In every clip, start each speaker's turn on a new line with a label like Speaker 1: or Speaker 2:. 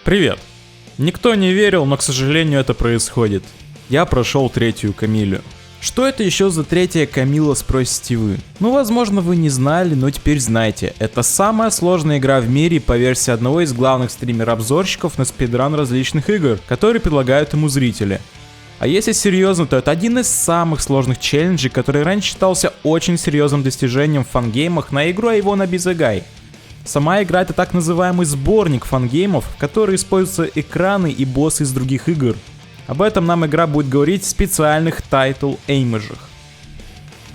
Speaker 1: Привет! Никто не верил, но, к сожалению, это происходит. Я прошел третью Камилю. Что это еще за третья Камила, спросите вы? Ну, возможно, вы не знали, но теперь знаете. Это самая сложная игра в мире по версии одного из главных стример-обзорщиков на спидран различных игр, которые предлагают ему зрители. А если серьезно, то это один из самых сложных челленджей, который раньше считался очень серьезным достижением в фангеймах на игру Айвона Бизагай. Сама игра — это так называемый сборник фангеймов, в который используются экраны и боссы из других игр. Об этом нам игра будет говорить в специальных тайтл-эймэжах.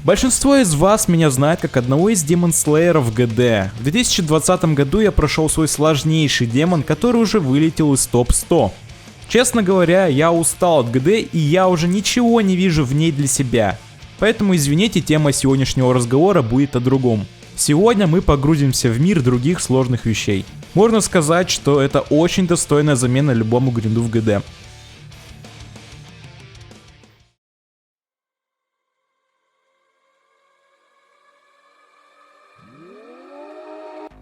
Speaker 1: Большинство из вас меня знает как одного из демон-слееров ГД. В 2020 году я прошел свой сложнейший демон, который уже вылетел из топ-100. Честно говоря, я устал от ГД и я уже ничего не вижу в ней для себя. Поэтому извините, тема сегодняшнего разговора будет о другом. Сегодня мы погрузимся в мир других сложных вещей. Можно сказать, что это очень достойная замена любому гринду в ГД.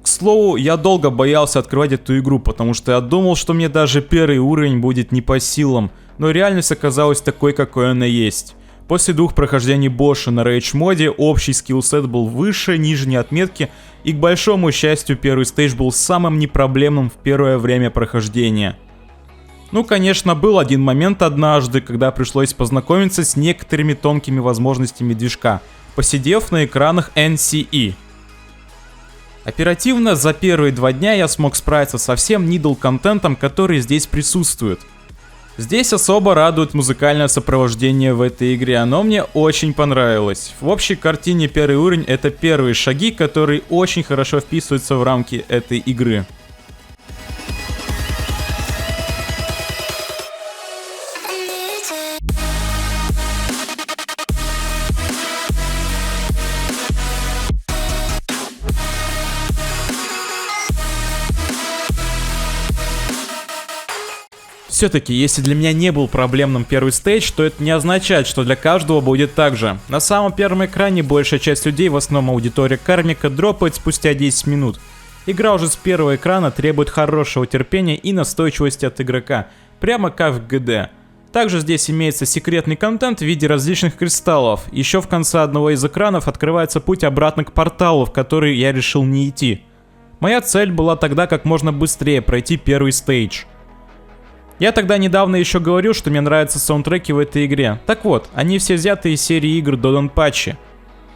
Speaker 1: К слову, я долго боялся открывать эту игру, потому что я думал, что мне даже первый уровень будет не по силам, но реальность оказалась такой, какой она есть. После 2 прохождений босса на рейдж моде общий скиллсет был выше нижней отметки, и к большому счастью первый стейдж был самым непроблемным в первое время прохождения. Ну, конечно, был один момент однажды, когда пришлось познакомиться с некоторыми тонкими возможностями движка, посидев на экранах NCE. Оперативно за первые 2 дня я смог справиться со всем нидл-контентом, который здесь присутствует. Здесь особо радует музыкальное сопровождение в этой игре, оно мне очень понравилось. В общей картине первый уровень — это первые шаги, которые очень хорошо вписываются в рамки этой игры. Все-таки, если для меня не был проблемным первый стейдж, то это не означает, что для каждого будет так же. На самом первом экране большая часть людей, в основном аудитория Кармика, дропает спустя 10 минут. Игра уже с первого экрана требует хорошего терпения и настойчивости от игрока, прямо как в ГД. Также здесь имеется секретный контент в виде различных кристаллов. Еще в конце одного из экранов открывается путь обратно к порталу, в который я решил не идти. Моя цель была тогда как можно быстрее пройти первый стейдж. Я тогда недавно еще говорил, что мне нравятся саундтреки в этой игре. Так вот, они все взяты из серии игр Додонпачи.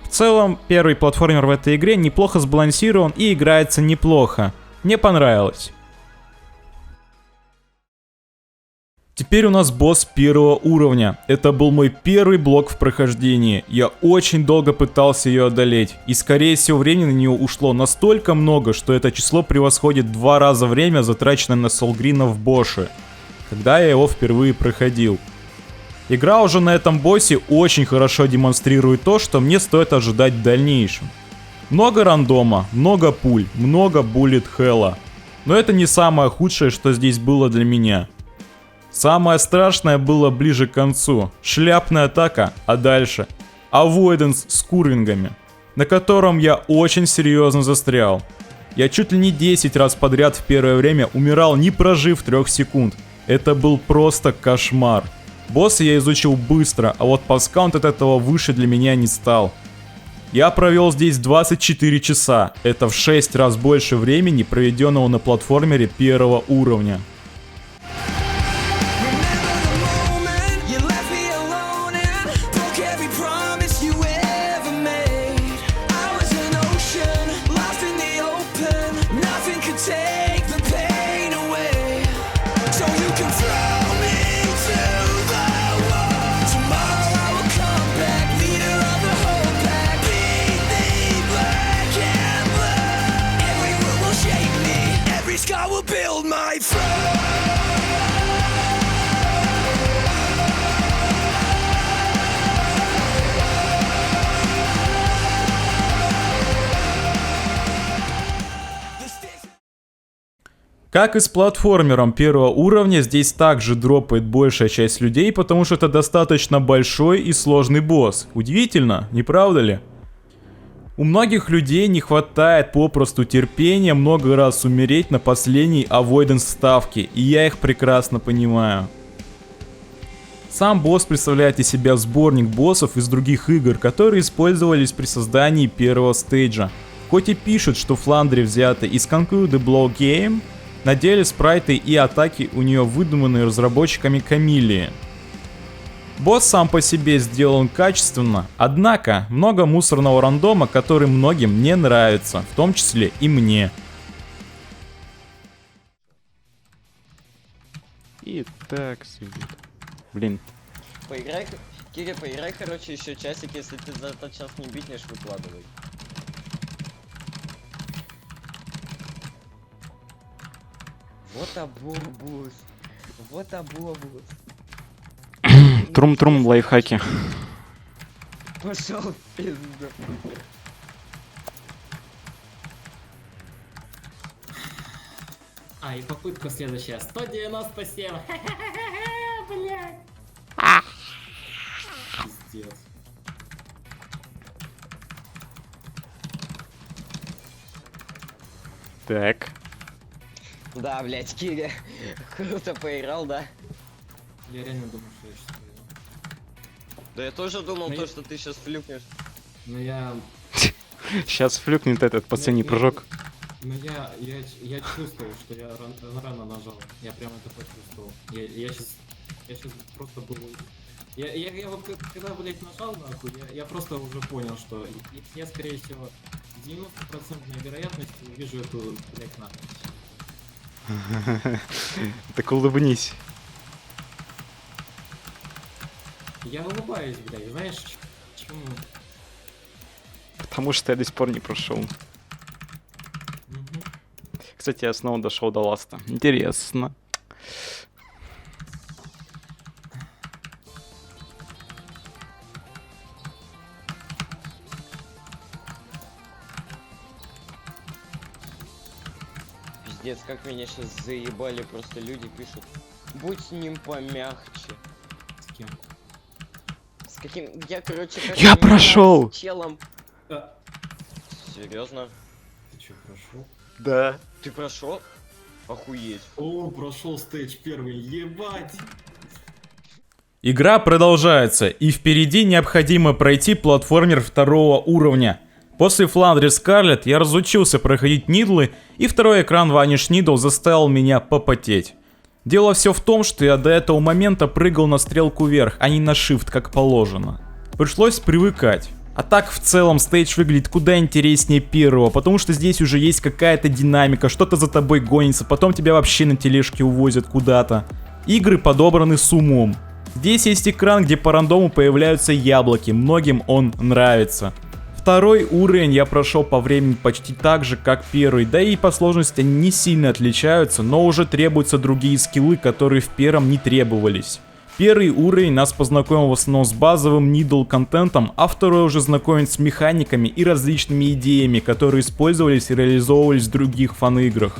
Speaker 1: В целом, первый платформер в этой игре неплохо сбалансирован и играется неплохо. Мне понравилось. Теперь у нас босс первого уровня. Это был мой первый блок в прохождении. Я очень долго пытался ее одолеть. И скорее всего времени на нее ушло настолько много, что это число превосходит в 2 раза время, затраченное на Солгрина в Боше, когда я его впервые проходил. Игра уже на этом боссе очень хорошо демонстрирует то, что мне стоит ожидать в дальнейшем. Много рандома, много пуль, много буллет хелла. Но это не самое худшее, что здесь было для меня. Самое страшное было ближе к концу. Шляпная атака, а дальше Avoidance с курвингами, на котором я очень серьезно застрял. Я чуть ли не 10 раз подряд в первое время умирал, не прожив 3 секунд. Это был просто кошмар. Босса я изучил быстро, а вот паскаунт от этого выше для меня не стал. Я провел здесь 24 часа. Это в 6 раз больше времени, проведенного на платформере первого уровня. Как и с платформером первого уровня, здесь также дропает большая часть людей, потому что это достаточно большой и сложный босс. Удивительно, не правда ли? У многих людей не хватает попросту терпения много раз умереть на последней avoidance ставке, и я их прекрасно понимаю. Сам босс представляет из себя сборник боссов из других игр, которые использовались при создании первого стейджа. Хоть и пишут, что Фландри взяты из Conclude the Blow Game, на деле спрайты и атаки у нее выдуманы разработчиками Камиллии. Босс сам по себе сделан качественно, однако много мусорного рандома, который многим не нравится, в том числе и мне.
Speaker 2: И так сидит. Блин.
Speaker 3: Поиграй, Киря, поиграй, короче, еще часик, если ты за этот час не битнешь, выкладывай. Вот обобус. Вот обобус.
Speaker 2: Трум-трум лайфхаки.
Speaker 3: Пошел в пизду.
Speaker 4: А, и попытка следующая. 197. Блядь. Пиздец.
Speaker 2: Так.
Speaker 3: Да, блядь, Киря. Круто поиграл, да?
Speaker 4: Я реально думал, что я сейчас выйду.
Speaker 3: Да я тоже думал,
Speaker 4: Ну
Speaker 3: то,
Speaker 4: я-
Speaker 3: что ты сейчас флюкнешь.
Speaker 4: Но я...
Speaker 2: Сейчас флюкнет этот последний прыжок.
Speaker 4: Но я чувствовал, что я рано нажал. Я прям это почувствовал. Я сейчас просто был... Я вот когда, блядь, нажал нахуй, я просто уже понял, что я, скорее всего, с 90% вероятностью увижу эту, блядь, нахуй.
Speaker 2: Так улыбнись.
Speaker 4: Я улыбаюсь, блядь, знаешь, почему?
Speaker 2: Потому что я до сих пор не прошел.
Speaker 4: Мгм.
Speaker 2: Кстати, я снова дошел до ласта. Интересно.
Speaker 3: Пиздец, как меня сейчас заебали, просто люди пишут. Будь с ним помягче.
Speaker 4: С кем?
Speaker 3: С каким... Я, короче, как
Speaker 2: Я прошел!
Speaker 3: с челом.
Speaker 4: А,
Speaker 3: Серьезно?
Speaker 4: ты чё, прошел?
Speaker 2: Да.
Speaker 3: Ты прошел? Охуеть.
Speaker 4: О, прошел стейдж первый, ебать!
Speaker 1: Игра продолжается, и впереди необходимо пройти платформер второго уровня. После Фландри Скарлетт я разучился проходить нидлы, и второй экран Vanish Needle заставил меня попотеть. Дело все в том, что я до этого момента прыгал на стрелку вверх, а не на shift, как положено. Пришлось привыкать. А так в целом стейдж выглядит куда интереснее первого, потому что здесь уже есть какая-то динамика, что-то за тобой гонится, потом тебя вообще на тележке увозят куда-то. Игры подобраны с умом. Здесь есть экран, где по рандому появляются яблоки, многим он нравится. Второй уровень я прошел по времени почти так же, как первый, да и по сложности они не сильно отличаются, но уже требуются другие скиллы, которые в первом не требовались. Первый уровень нас познакомил в основном с базовым нидл контентом, а второй уже знакомит с механиками и различными идеями, которые использовались и реализовывались в других фан-играх.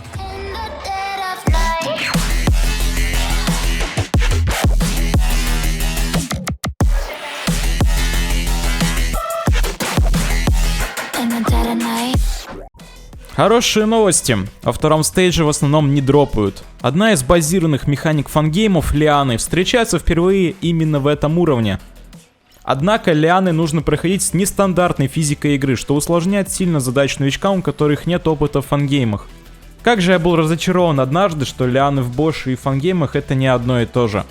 Speaker 1: Хорошие новости. Во втором стейдже в основном не дропают. Одна из базированных механик фангеймов, лианы, встречается впервые именно в этом уровне. Однако лианы нужно проходить с нестандартной физикой игры, что усложняет сильно задачу новичкам, у которых нет опыта в фангеймах. Как же я был разочарован однажды, что лианы в Боше и фангеймах это не одно и то же.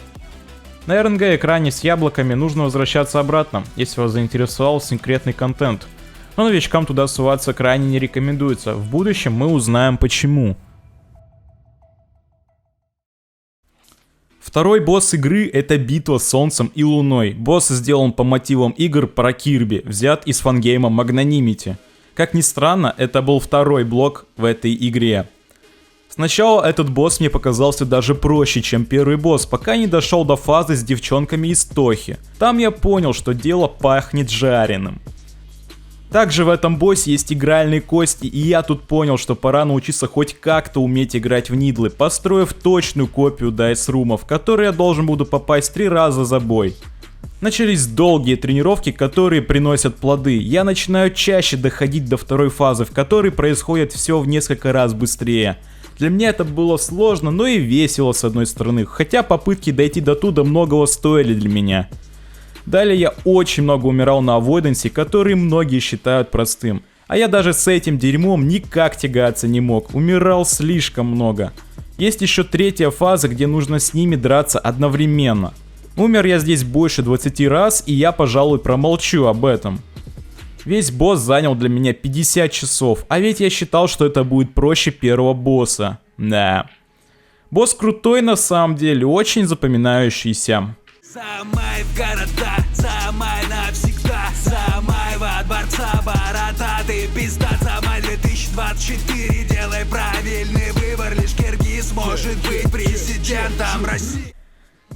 Speaker 1: На РНГ экране с яблоками нужно возвращаться обратно, если вас заинтересовал секретный контент. Но новичкам туда суваться крайне не рекомендуется. В будущем мы узнаем почему. Второй босс игры — это битва с Солнцем и Луной. Босс сделан по мотивам игр про Кирби, взят из фангейма Magnanimity. Как ни странно, это был второй блок в этой игре. Сначала этот босс мне показался даже проще, чем первый босс, пока не дошел до фазы с девчонками из Тохи. Там я понял, что дело пахнет жареным. Также в этом боссе есть игральные кости, и я тут понял, что пора научиться хоть как-то уметь играть в нидлы, построив точную копию Dice Room, в которой я должен буду попасть 3 раза за бой. Начались долгие тренировки, которые приносят плоды. Я начинаю чаще доходить до второй фазы, в которой происходит все в несколько раз быстрее. Для меня это было сложно, но и весело с одной стороны, хотя попытки дойти до туда многого стоили для меня. Далее я очень много умирал на авойденсе, который многие считают простым. А я даже с этим дерьмом никак тягаться не мог, умирал слишком много. Есть еще третья фаза, где нужно с ними драться одновременно. Умер я здесь больше 20 раз, и я, пожалуй, промолчу об этом. Весь босс занял для меня 50 часов, а ведь я считал, что это будет проще первого босса. Да. Босс крутой на самом деле, очень запоминающийся.
Speaker 5: Самай в города, самай навсегда, самай во дворца, бородатый пизда, самай 2024, делай правильный выбор, лишь Киргиз может быть президентом России.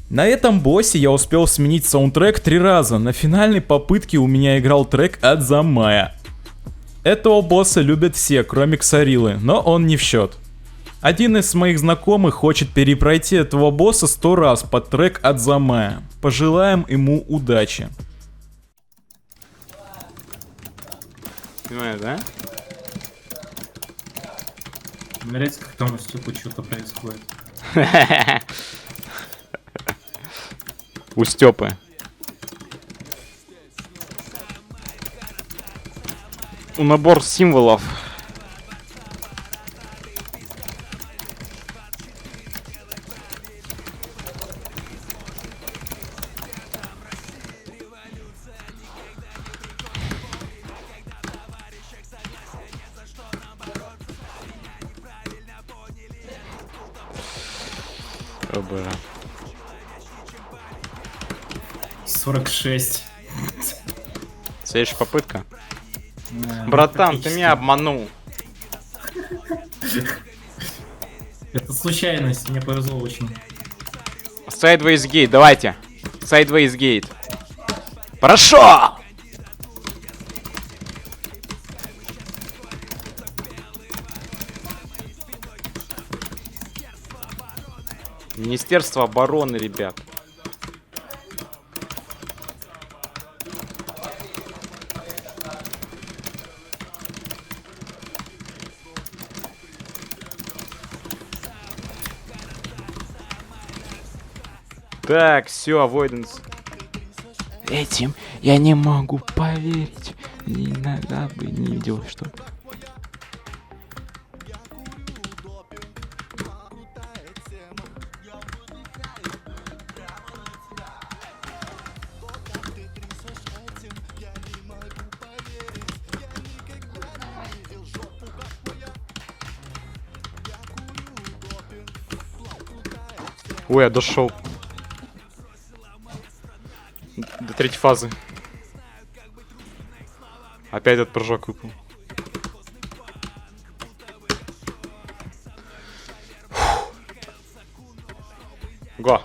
Speaker 1: На этом боссе я успел сменить саундтрек 3 раза, на финальной попытке у меня играл трек от Замая. Этого босса любят все, кроме Ксарилы, но он не в счет. Один из моих знакомых хочет перепройти этого босса 100 раз под трек от Замая. Пожелаем ему удачи.
Speaker 2: Понимаешь, да?
Speaker 4: Нравится, как там у Степа что-то происходит.
Speaker 2: У Степы. У набор символов. О, боже.
Speaker 4: 46.
Speaker 2: Следующая попытка. Братан, ты меня обманул.
Speaker 4: Это случайность, мне повезло очень.
Speaker 2: Sideways Gate, давайте. Sideways Gate. Хорошо! Министерство обороны, ребят. Так, все, avoidance. Этим я не могу поверить. Иногда бы не видел, что... Ой, я дошел. До третьей фазы. Опять этот прыжок выпал. Го.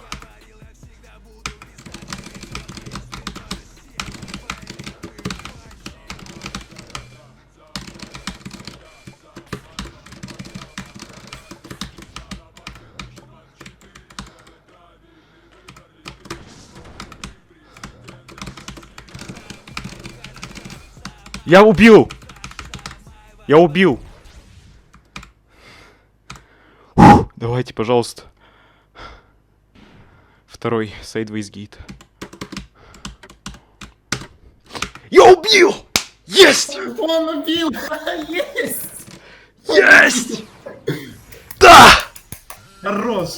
Speaker 2: Я убил! Я убил! Фух, давайте, пожалуйста. Второй Sideways Gate. Я убил! Есть!
Speaker 4: Он убил! Есть!
Speaker 2: Есть! Да!
Speaker 4: Хорош!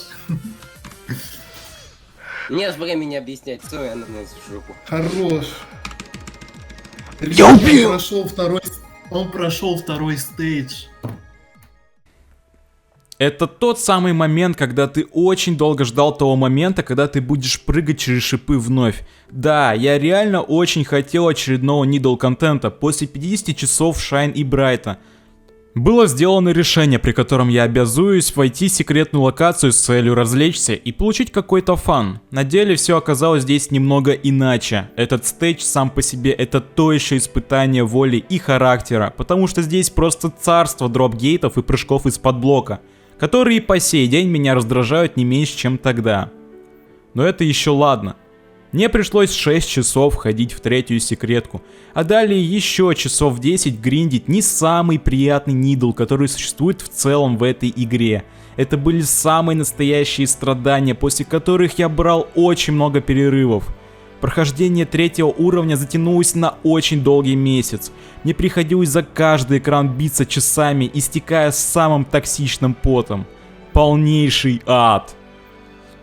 Speaker 3: Нет времени объяснять, все, я на нас в жопу.
Speaker 6: Хорош.
Speaker 2: Я убил!
Speaker 6: Он прошел второй стейдж.
Speaker 1: Это тот самый момент, когда ты очень долго ждал того момента, когда ты будешь прыгать через шипы вновь. Да, я реально очень хотел очередного Needle контента после 50 часов Шайн и Брайта. Было сделано решение, при котором я обязуюсь войти в секретную локацию с целью развлечься и получить какой-то фан. На деле все оказалось здесь немного иначе. Этот стейдж сам по себе это то еще испытание воли и характера, потому что здесь просто царство дропгейтов и прыжков из-под блока, которые по сей день меня раздражают не меньше, чем тогда. Но это еще ладно. Мне пришлось 6 часов ходить в третью секретку, а далее еще часов 10 гриндить не самый приятный нидл, который существует в целом в этой игре. Это были самые настоящие страдания, после которых я брал очень много перерывов. Прохождение третьего уровня затянулось на очень долгий месяц. Мне приходилось за каждый экран биться часами, истекая самым токсичным потом. Полнейший ад.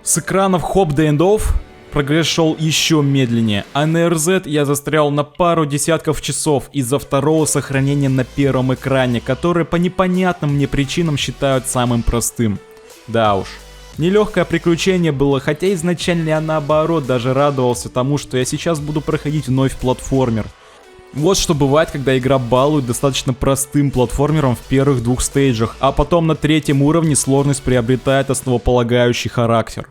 Speaker 1: С экранов Hope the End Of прогресс шел еще медленнее, а на RZ я застрял на пару десятков часов из-за второго сохранения на первом экране, которое по непонятным мне причинам считают самым простым. Да уж, нелегкое приключение было, хотя изначально я наоборот даже радовался тому, что я сейчас буду проходить вновь платформер. Вот что бывает, когда игра балует достаточно простым платформером в первых 2 стейджах, а потом на 3-м уровне сложность приобретает основополагающий характер.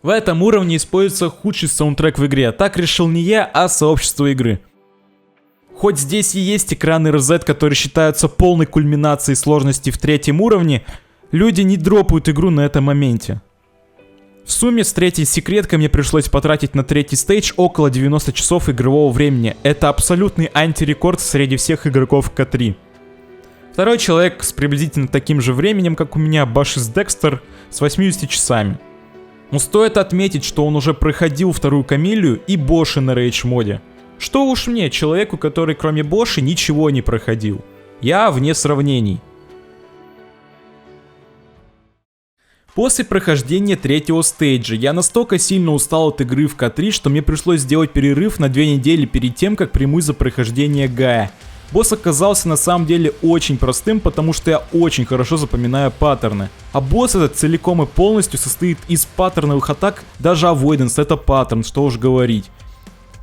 Speaker 1: В этом уровне используется худший саундтрек в игре. Так решил не я, а сообщество игры. Хоть здесь и есть экраны RZ, которые считаются полной кульминацией сложности в 3-м уровне, люди не дропают игру на этом моменте. В сумме с 3-й секреткой мне пришлось потратить на 3-й стейдж около 90 часов игрового времени. Это абсолютный антирекорд среди всех игроков К3. Второй человек с приблизительно таким же временем, как у меня, Башис Декстер, с 80 часами. Но стоит отметить, что он уже проходил вторую Камилию и Боши на рейдж моде. Что уж мне, человеку, который кроме Боши ничего не проходил. Я вне сравнений. После прохождения 3-го стейджа я настолько сильно устал от игры в К3, что мне пришлось сделать перерыв на 2 недели перед тем, как примусь за прохождение Гая. Босс оказался на самом деле очень простым, потому что я очень хорошо запоминаю паттерны. А босс этот целиком и полностью состоит из паттерновых атак, даже Avoidance это паттерн, что уж говорить.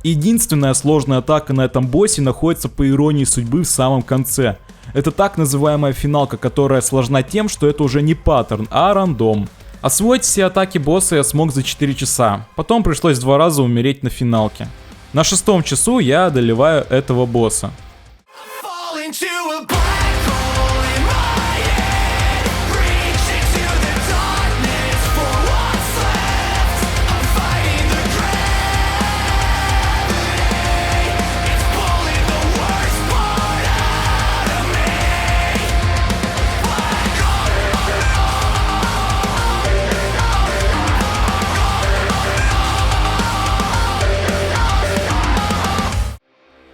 Speaker 1: Единственная сложная атака на этом боссе находится по иронии судьбы в самом конце. Это так называемая финалка, которая сложна тем, что это уже не паттерн, а рандом. Освоить все атаки босса я смог за 4 часа, потом пришлось 2 раза умереть на финалке. На 6-м часу я одолеваю этого босса.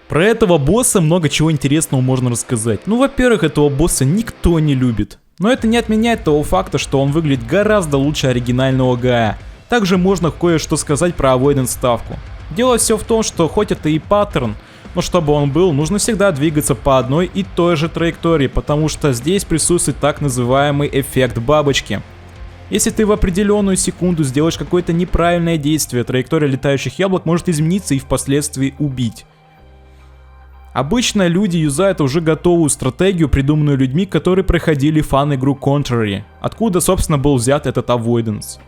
Speaker 1: Про этого босса много чего интересного можно рассказать. Ну, во-первых, этого босса никто не любит. Но это не отменяет того факта, что он выглядит гораздо лучше оригинального Гая. Также можно кое-что сказать про Avoidance ставку. Дело все в том, что хоть это и паттерн, но чтобы он был, нужно всегда двигаться по одной и той же траектории, потому что здесь присутствует так называемый эффект бабочки. Если ты в определенную секунду сделаешь какое-то неправильное действие, траектория летающих яблок может измениться и впоследствии убить. Обычно люди юзают уже готовую стратегию, придуманную людьми, которые проходили фан-игру Contrary, откуда, собственно, был взят этот Avoidance.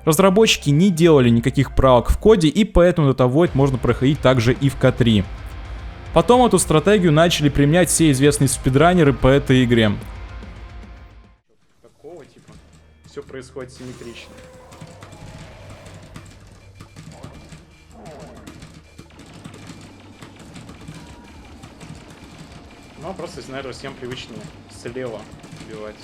Speaker 1: Разработчики не делали никаких правок в коде, и поэтому этот Avoid можно проходить также и в К3. Потом эту стратегию начали применять все известные спидранеры по этой игре.
Speaker 2: Такого типа все происходит симметрично. Ну, просто, наверное, всем привычнее слева убивать.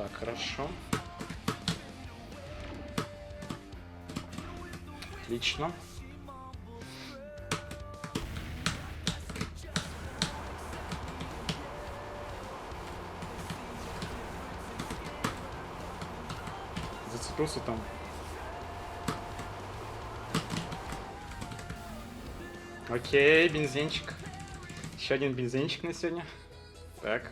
Speaker 2: Так, хорошо. Отлично. Зацепился там. Окей, бензинчик. Еще один бензинчик на сегодня. Так.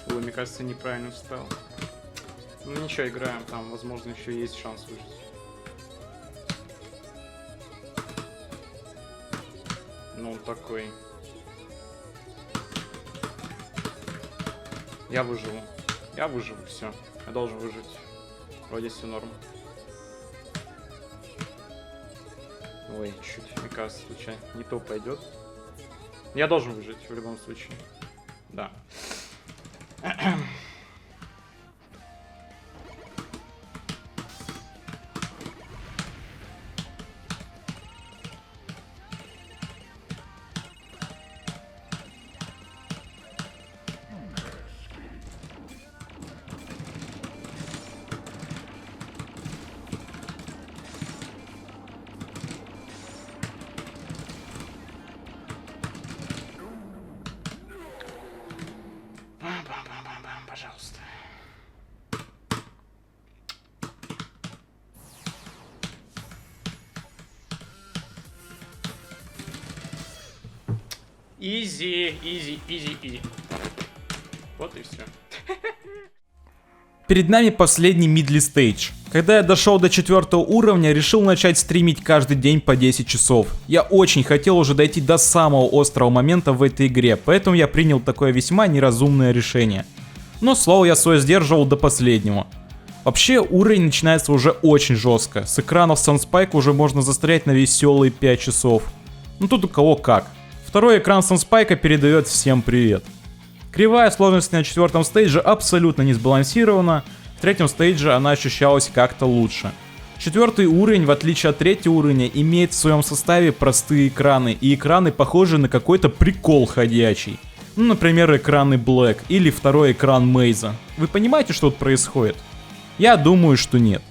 Speaker 2: Ой, мне кажется, неправильно встал. Ну ничего, играем, там, возможно, еще есть шанс выжить. Ну, он такой. Я выживу. Я выживу, все. Я должен выжить. Вроде все норм. Ой, чуть, мне кажется, случайно. Не то пойдет. Я должен выжить в любом случае. Да. Бам-бам-бам-бам, пожалуйста. Изи, изи, изи, изи. Вот и все.
Speaker 1: Перед нами последний мидли стейдж. Когда я дошел до 4 уровня, решил начать стримить каждый день по 10 часов. Я очень хотел уже дойти до самого острого момента в этой игре, поэтому я принял такое весьма неразумное решение. Но слово я свое сдерживал до последнего. Вообще уровень начинается уже очень жестко. С экранов Sunspike уже можно застрять на веселые 5 часов. Ну тут у кого как. Второй экран Sunspike передает всем привет. Кривая сложности на 4 стейдже абсолютно не сбалансирована, в 3 стейдже она ощущалась как-то лучше. 4 уровень, в отличие от 3 уровня, имеет в своем составе простые экраны, и экраны похожи на какой-то прикол ходячий. Ну, например, экраны Black или второй экран Мейза. Вы понимаете, что тут происходит? Я думаю, что нет.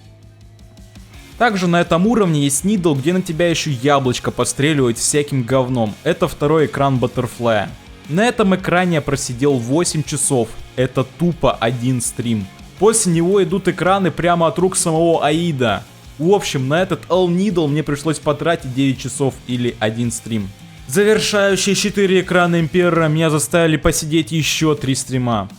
Speaker 1: Также на этом уровне есть Нидл, где на тебя еще яблочко постреливает всяким говном. Это второй экран Баттерфлая. На этом экране я просидел 8 часов. Это тупо один стрим. После него идут экраны прямо от рук самого Аида. В общем, на этот All Needle мне пришлось потратить 9 часов или один стрим. Завершающие 4 экрана Императора меня заставили посидеть еще 3 стрима.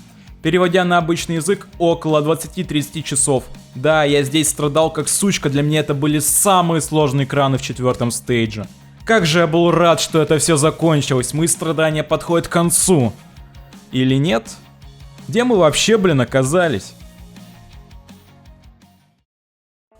Speaker 1: Переводя на обычный язык, около 20-30 часов. Да, я здесь страдал как сучка, для меня это были самые сложные экраны в 4 стейдже. Как же я был рад, что это все закончилось, мои страдания подходят к концу. Или нет? Где мы вообще, блин, оказались?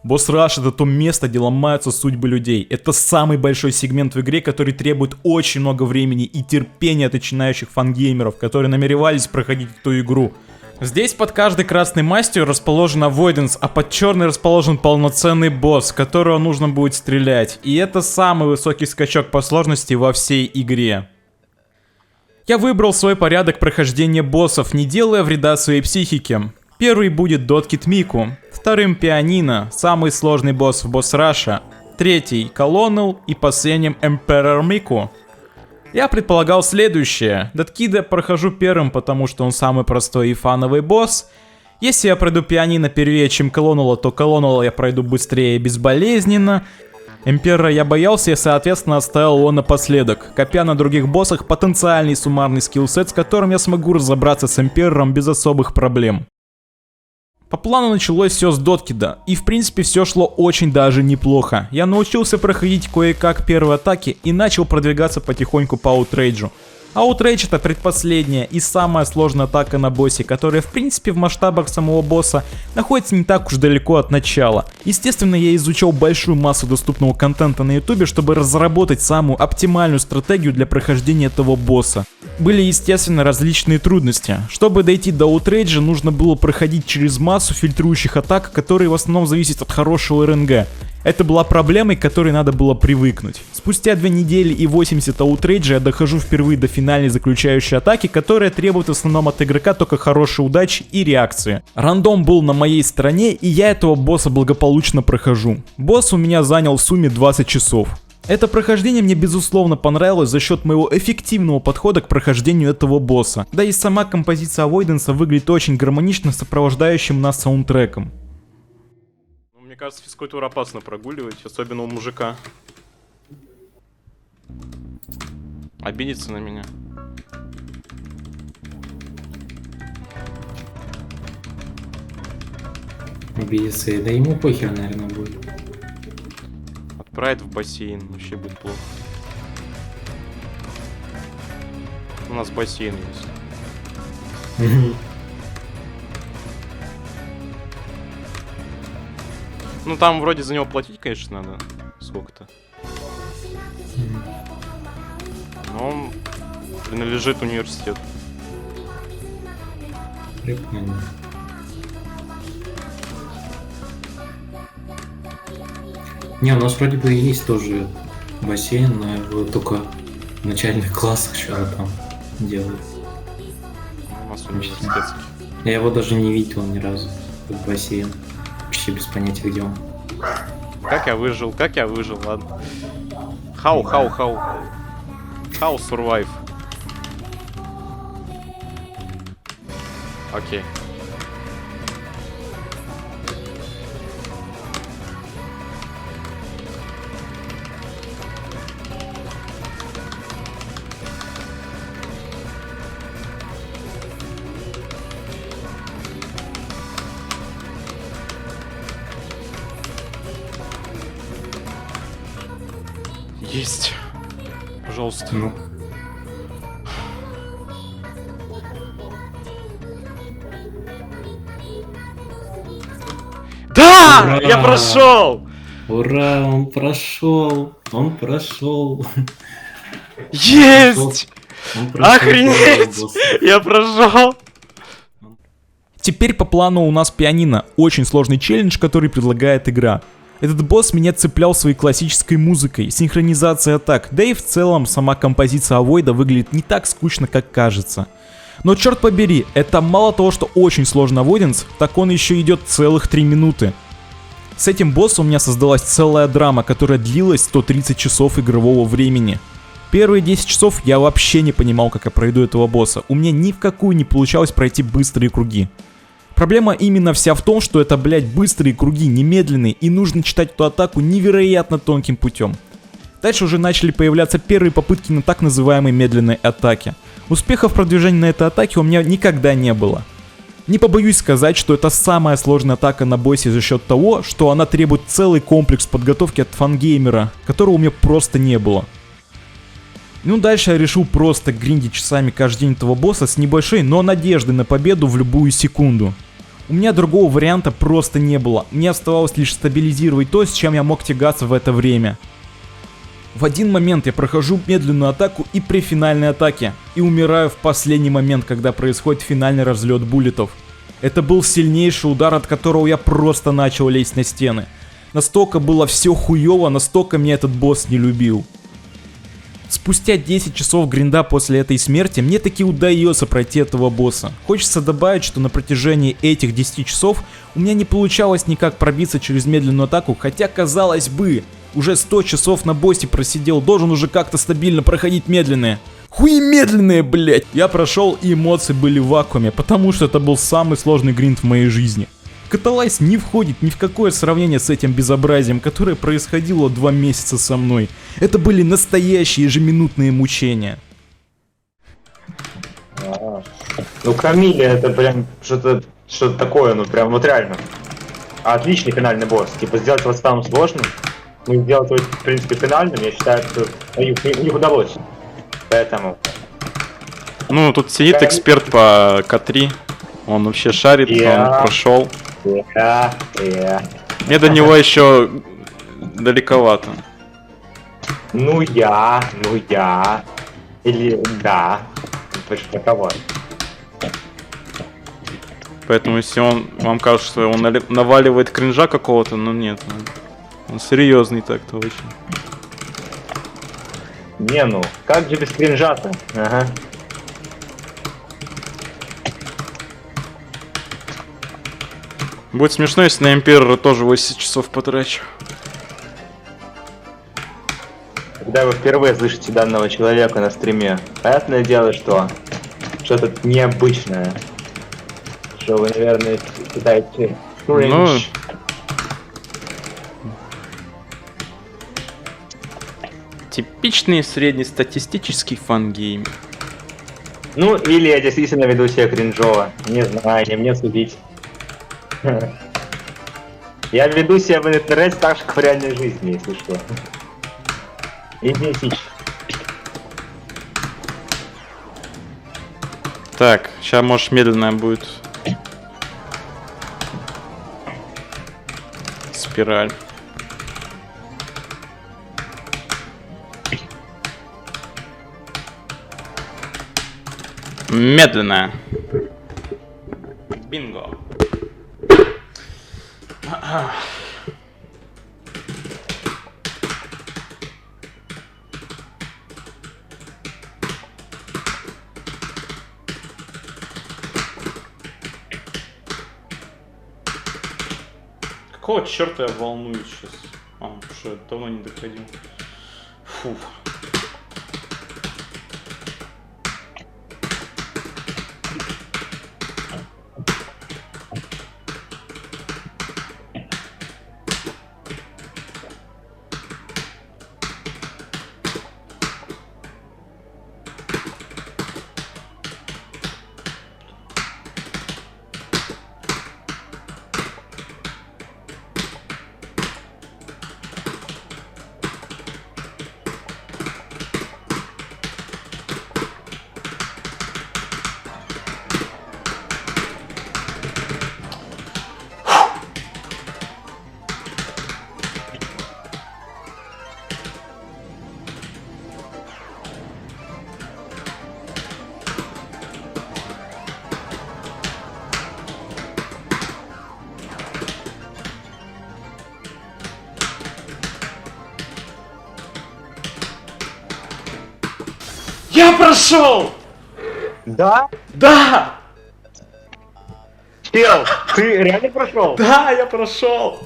Speaker 1: Босс Раш — это то место, где ломаются судьбы людей. Это самый большой сегмент в игре, который требует очень много времени и терпения от начинающих фангеймеров, которые намеревались проходить эту игру. Здесь под каждой красной мастью расположен Avoidance, а под черной расположен полноценный босс, которого нужно будет стрелять. И это самый высокий скачок по сложности во всей игре. Я выбрал свой порядок прохождения боссов, не делая вреда своей психике. Первый будет Доткит Мику, вторым Пианино, самый сложный босс в Босс Раша, третий Колонел и последним Эмперор Мику. Я предполагал следующее. Доткида прохожу первым, потому что он самый простой и фановый босс. Если я пройду Пианино первее, чем Колонела, то Колонела я пройду быстрее и безболезненно. Эмперора я боялся и, соответственно, оставил его напоследок, копя на других боссах потенциальный суммарный скиллсет, с которым я смогу разобраться с Эмперором без особых проблем. По плану началось все с Доткида, и в принципе все шло очень даже неплохо. Я научился проходить кое-как первые атаки и начал продвигаться потихоньку по аутрейджу. Outrage это предпоследняя и самая сложная атака на боссе, которая в принципе в масштабах самого босса находится не так уж далеко от начала. Естественно, я изучал большую массу доступного контента на ютубе, чтобы разработать самую оптимальную стратегию для прохождения этого босса. Были естественно различные трудности. Чтобы дойти до Outrage, нужно было проходить через массу фильтрующих атак, которые в основном зависят от хорошего РНГ. Это была проблемой, к которой надо было привыкнуть. Спустя 2 недели и 80 Outrage я дохожу впервые до финальной заключающей атаки, которая требует в основном от игрока только хорошей удачи и реакции. Рандом был на моей стороне, и я этого босса благополучно прохожу. Босс у меня занял в сумме 20 часов. Это прохождение мне безусловно понравилось за счет моего эффективного подхода к прохождению этого босса. Да и сама композиция Avoidance выглядит очень гармонично с сопровождающим нас саундтреком.
Speaker 7: Мне кажется, физкультуру опасно прогуливать, особенно у мужика. Обидится на меня.
Speaker 4: Обидится, да ему похер, наверное, будет.
Speaker 7: Отправить в бассейн, вообще будет плохо. У нас бассейн есть. Ну там вроде за него платить, конечно, надо. Сколько-то. Но он принадлежит университету.
Speaker 4: Прикольно. Не, у нас вроде бы есть тоже бассейн, но его только в начальных классах что-то там делают.
Speaker 7: У нас университетский.
Speaker 4: Я его даже не видел ни разу, этот бассейн. Вообще без понятия, где он.
Speaker 7: Как я выжил, ладно. How survive. Окей. Есть. Пожалуйста.
Speaker 4: Ну.
Speaker 7: Да!
Speaker 4: Ура!
Speaker 7: Я прошел!
Speaker 4: Ура, он прошел! Он прошел!
Speaker 7: Есть!
Speaker 4: Он прошел.
Speaker 7: Охренеть! Я прошел!
Speaker 1: Теперь по плану у нас пианино, очень сложный челлендж, который предлагает игра. Этот босс меня цеплял своей классической музыкой, синхронизацией атак, да и в целом сама композиция Авойда выглядит не так скучно, как кажется. Но черт побери, это мало того, что очень сложный Avoidance, так он еще идет целых 3 минуты. С этим боссом у меня создалась целая драма, которая длилась 130 часов игрового времени. Первые 10 часов я вообще не понимал, как я пройду этого босса, у меня ни в какую не получалось пройти быстрые круги. Проблема именно вся в том, что это, блять, быстрые круги, немедленные, и нужно читать эту атаку невероятно тонким путем. Дальше уже начали появляться первые попытки на так называемой медленной атаке. Успехов в продвижении на этой атаке у меня никогда не было. Не побоюсь сказать, что это самая сложная атака на боссе за счет того, что она требует целый комплекс подготовки от фангеймера, которого у меня просто не было. Ну дальше я решил просто гриндить часами каждый день этого босса с небольшой, но надеждой на победу в любую секунду. У меня другого варианта просто не было, мне оставалось лишь стабилизировать то, с чем я мог тягаться в это время. В один момент я прохожу медленную атаку и при финальной атаке, и умираю в последний момент, когда происходит финальный разлет буллетов. Это был сильнейший удар, от которого я просто начал лезть на стены. Настолько было все хуево, настолько меня этот босс не любил. Спустя 10 часов гринда после этой смерти мне таки удается пройти этого босса. Хочется добавить, что на протяжении этих 10 часов у меня не получалось никак пробиться через медленную атаку, хотя казалось бы, уже 100 часов на боссе просидел, должен уже как-то стабильно проходить медленные. Хуи медленные, блять! Я прошел, и эмоции были в вакууме, потому что это был самый сложный гринд в моей жизни. Каталайз не входит ни в какое сравнение с этим безобразием, которое происходило 2 месяца со мной. Это были настоящие ежеминутные мучения.
Speaker 8: Ну, Камиля это прям что-то такое, ну прям вот реально. Отличный финальный босс. Типа сделать его самым сложным, ну сделать его в принципе финальным, я считаю, что у них удалось. Поэтому
Speaker 7: Ну, тут сидит эксперт по К3. Он вообще шарит, он прошел. Мне до него еще далековато.
Speaker 8: Ну я. Или да. Точно кого?
Speaker 7: Поэтому если вам кажется, что он наваливает кринжа какого-то, ну нет. Он серьезный так-то очень.
Speaker 8: Не ну, как же без кринжа-то? Ага.
Speaker 7: Будет смешно, если на Императора тоже 80 часов потрачу.
Speaker 8: Когда вы впервые слышите данного человека на стриме, понятное дело, что что-то необычное. Что вы, наверное, считаете кринж.
Speaker 7: Типичный среднестатистический фан-гейм.
Speaker 8: Ну, или я действительно веду себя кринжово. Не знаю, не мне судить. Я веду себя в интернете так же, как в реальной жизни, если что. Иди.
Speaker 7: Так, сейчас, может, медленная будет спираль. Медленная. Бинго. Какого черта я волнуюсь сейчас? Что я давно не доходил. Фу. Я прошел!
Speaker 8: Да?
Speaker 7: Да!
Speaker 8: Чел, ты реально прошел?
Speaker 7: Да, я прошел!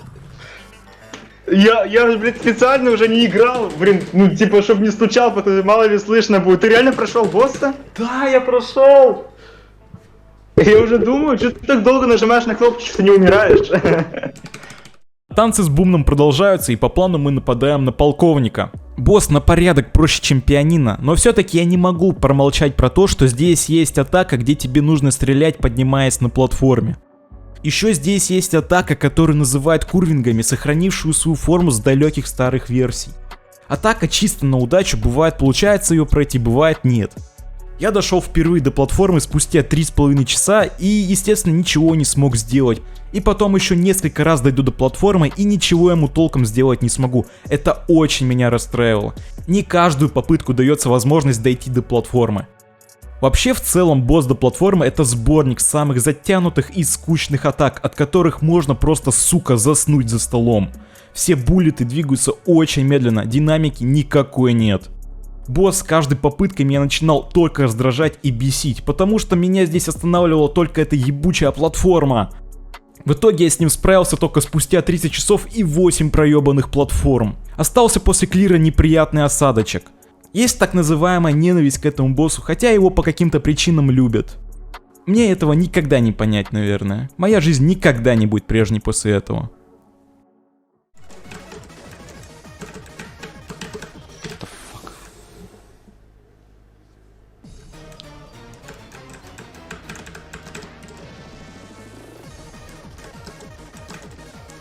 Speaker 8: Я, блядь, специально уже не играл, блин, ну типа, чтобы не стучал, потому что мало ли слышно будет. Ты реально прошел босса?
Speaker 7: Да, я прошел!
Speaker 8: Я уже думаю, что ты так долго нажимаешь на кнопочку, что не умираешь.
Speaker 1: Танцы с бумном продолжаются, и по плану мы нападаем на полковника. Босс на порядок проще, чем пианино, но все-таки я не могу промолчать про то, что здесь есть атака, где тебе нужно стрелять, поднимаясь на платформе. Еще здесь есть атака, которую называют курвингами, сохранившую свою форму с далеких старых версий. Атака чисто на удачу, бывает получается ее пройти, бывает нет. Я дошел впервые до платформы спустя 3,5 часа и, естественно, ничего не смог сделать. И потом еще несколько раз дойду до платформы и ничего ему толком сделать не смогу. Это очень меня расстраивало. Не каждую попытку дается возможность дойти до платформы. Вообще, в целом, босс до платформы — это сборник самых затянутых и скучных атак, от которых можно просто, сука, заснуть за столом. Все буллеты двигаются очень медленно, динамики никакой нет. Босс с каждой попыткой меня начинал только раздражать и бесить, потому что меня здесь останавливала только эта ебучая платформа. В итоге я с ним справился только спустя 30 часов и 8 проебанных платформ. Остался после клира неприятный осадочек. Есть так называемая ненависть к этому боссу, хотя его по каким-то причинам любят. Мне этого никогда не понять, наверное. Моя жизнь никогда не будет прежней после этого.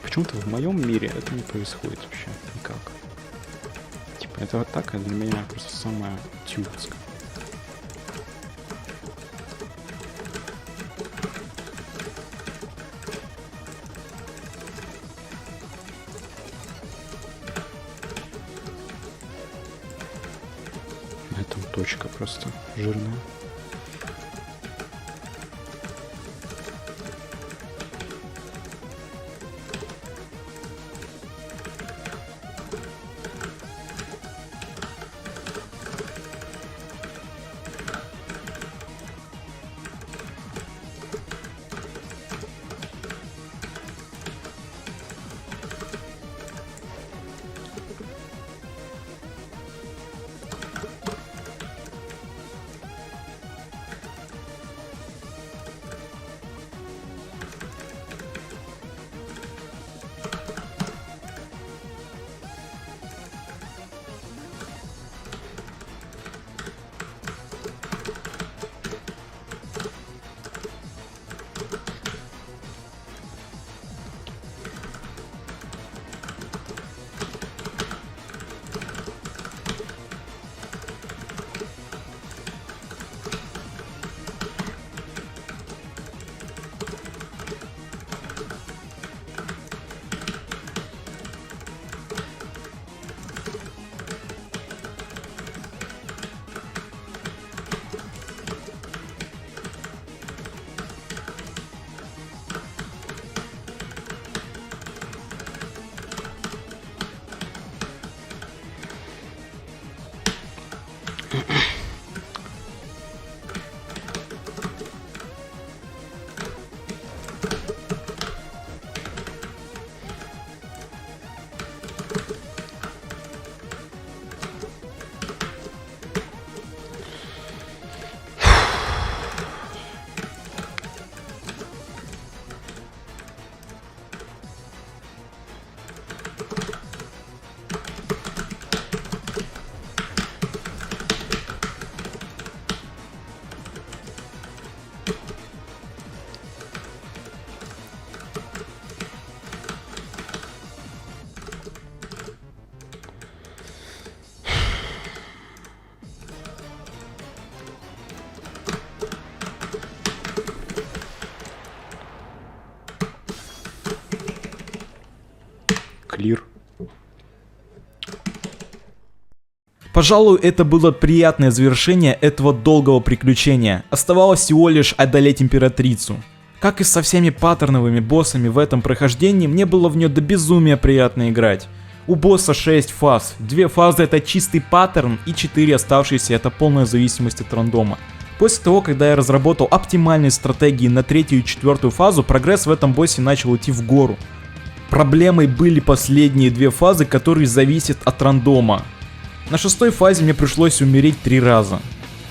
Speaker 7: Почему-то в моем мире это не происходит вообще никак. Типа, эта атака для меня просто самая тюркская. Ручка просто жирная. Клир.
Speaker 1: Пожалуй, это было приятное завершение этого долгого приключения. Оставалось всего лишь одолеть императрицу. Как и со всеми паттерновыми боссами в этом прохождении, мне было в нее до безумия приятно играть. У босса 6 фаз. 2 фазы это чистый паттерн и 4 оставшиеся это полная зависимость от рандома. После того, когда я разработал оптимальные стратегии на 3-ю и 4-ю фазу, прогресс в этом боссе начал идти в гору. Проблемой были последние 2 фазы, которые зависят от рандома. На 6-й фазе мне пришлось умереть 3 раза.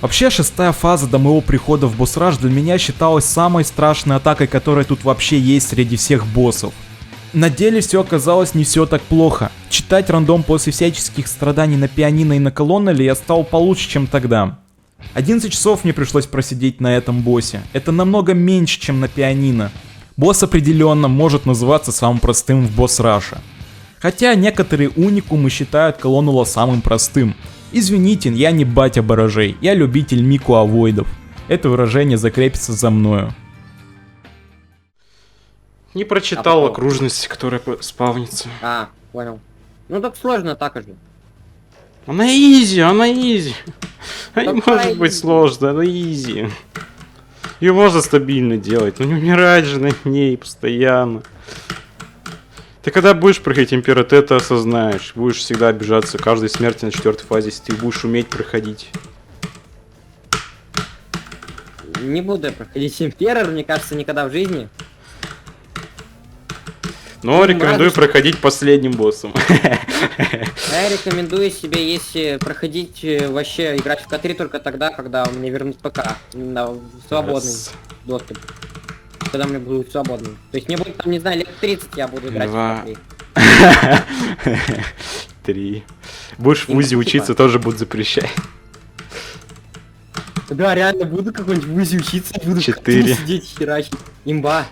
Speaker 1: Вообще 6-я фаза до моего прихода в босс-раш для меня считалась самой страшной атакой, которая тут вообще есть среди всех боссов. На деле все оказалось не все так плохо. Читать рандом после всяческих страданий на пианино и на колоннеле я стал получше, чем тогда. 11 часов мне пришлось просидеть на этом боссе. Это намного меньше, чем на пианино. Босс определенно может называться самым простым в босс-раше. Хотя некоторые уникумы считают колоннула самым простым. Извините, я не батя баражей, я любитель мику-авойдов. Это выражение закрепится за мною.
Speaker 7: Не прочитал окружность, которая спавнится.
Speaker 3: А, понял. Ну так сложно так же.
Speaker 7: Она изи, она изи. Она не
Speaker 3: Какая
Speaker 7: может быть
Speaker 3: изи?
Speaker 7: сложной, она изи. Ее можно стабильно делать, но не умирать же на ней постоянно. Ты когда будешь проходить империю, ты это осознаешь. Будешь всегда обижаться каждой смерти на 4-й фазе, если ты будешь уметь проходить.
Speaker 3: Не буду я проходить имперор, мне кажется, никогда в жизни.
Speaker 7: Но рекомендую проходить последним боссом.
Speaker 3: Я рекомендую себе, если проходить вообще играть в К3 только тогда, когда мне вернут ПК на свободный доступ. Когда мне будет свободный. То есть мне будет там, не знаю, лет 30 я буду играть в К3.
Speaker 7: 3. Будешь в УЗИ учиться, тоже будут запрещать.
Speaker 3: Да, реально буду какой-нибудь в УЗИ учиться, буду в
Speaker 7: 4.
Speaker 3: К3 сидеть херачить. Имба.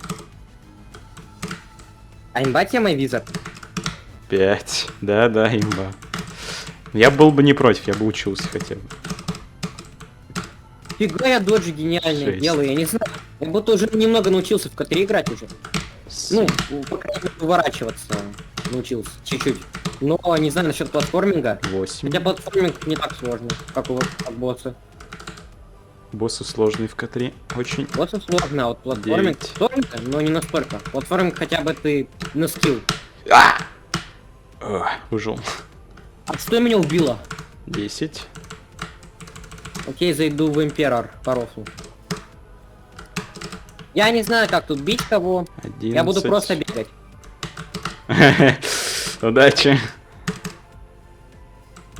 Speaker 3: А имба тема визор?
Speaker 7: 5. Да, имба. Я был бы не против, я бы учился хотя бы.
Speaker 3: Фига я доджи гениальные
Speaker 7: 6.
Speaker 3: делаю, я не знаю. Я будто уже немного научился в К3 играть уже. Ну, по крайней мере, уворачиваться научился. Чуть-чуть. Но не знаю насчет платформинга.
Speaker 7: 8.
Speaker 3: Хотя платформинг не так сложный, как у как боссы.
Speaker 7: Боссы сложные в К3. Очень.
Speaker 3: Боссы сложно, а вот платформинг
Speaker 7: 9.
Speaker 3: сложно, но не настолько. Платформинг хотя бы ты на скилл.
Speaker 7: Выжил.
Speaker 3: А что меня убило?
Speaker 7: 10.
Speaker 3: Окей, зайду в Имперор по рофлу. Я не знаю, как тут бить кого.
Speaker 7: 11.
Speaker 3: Я буду просто бегать.
Speaker 7: Удачи.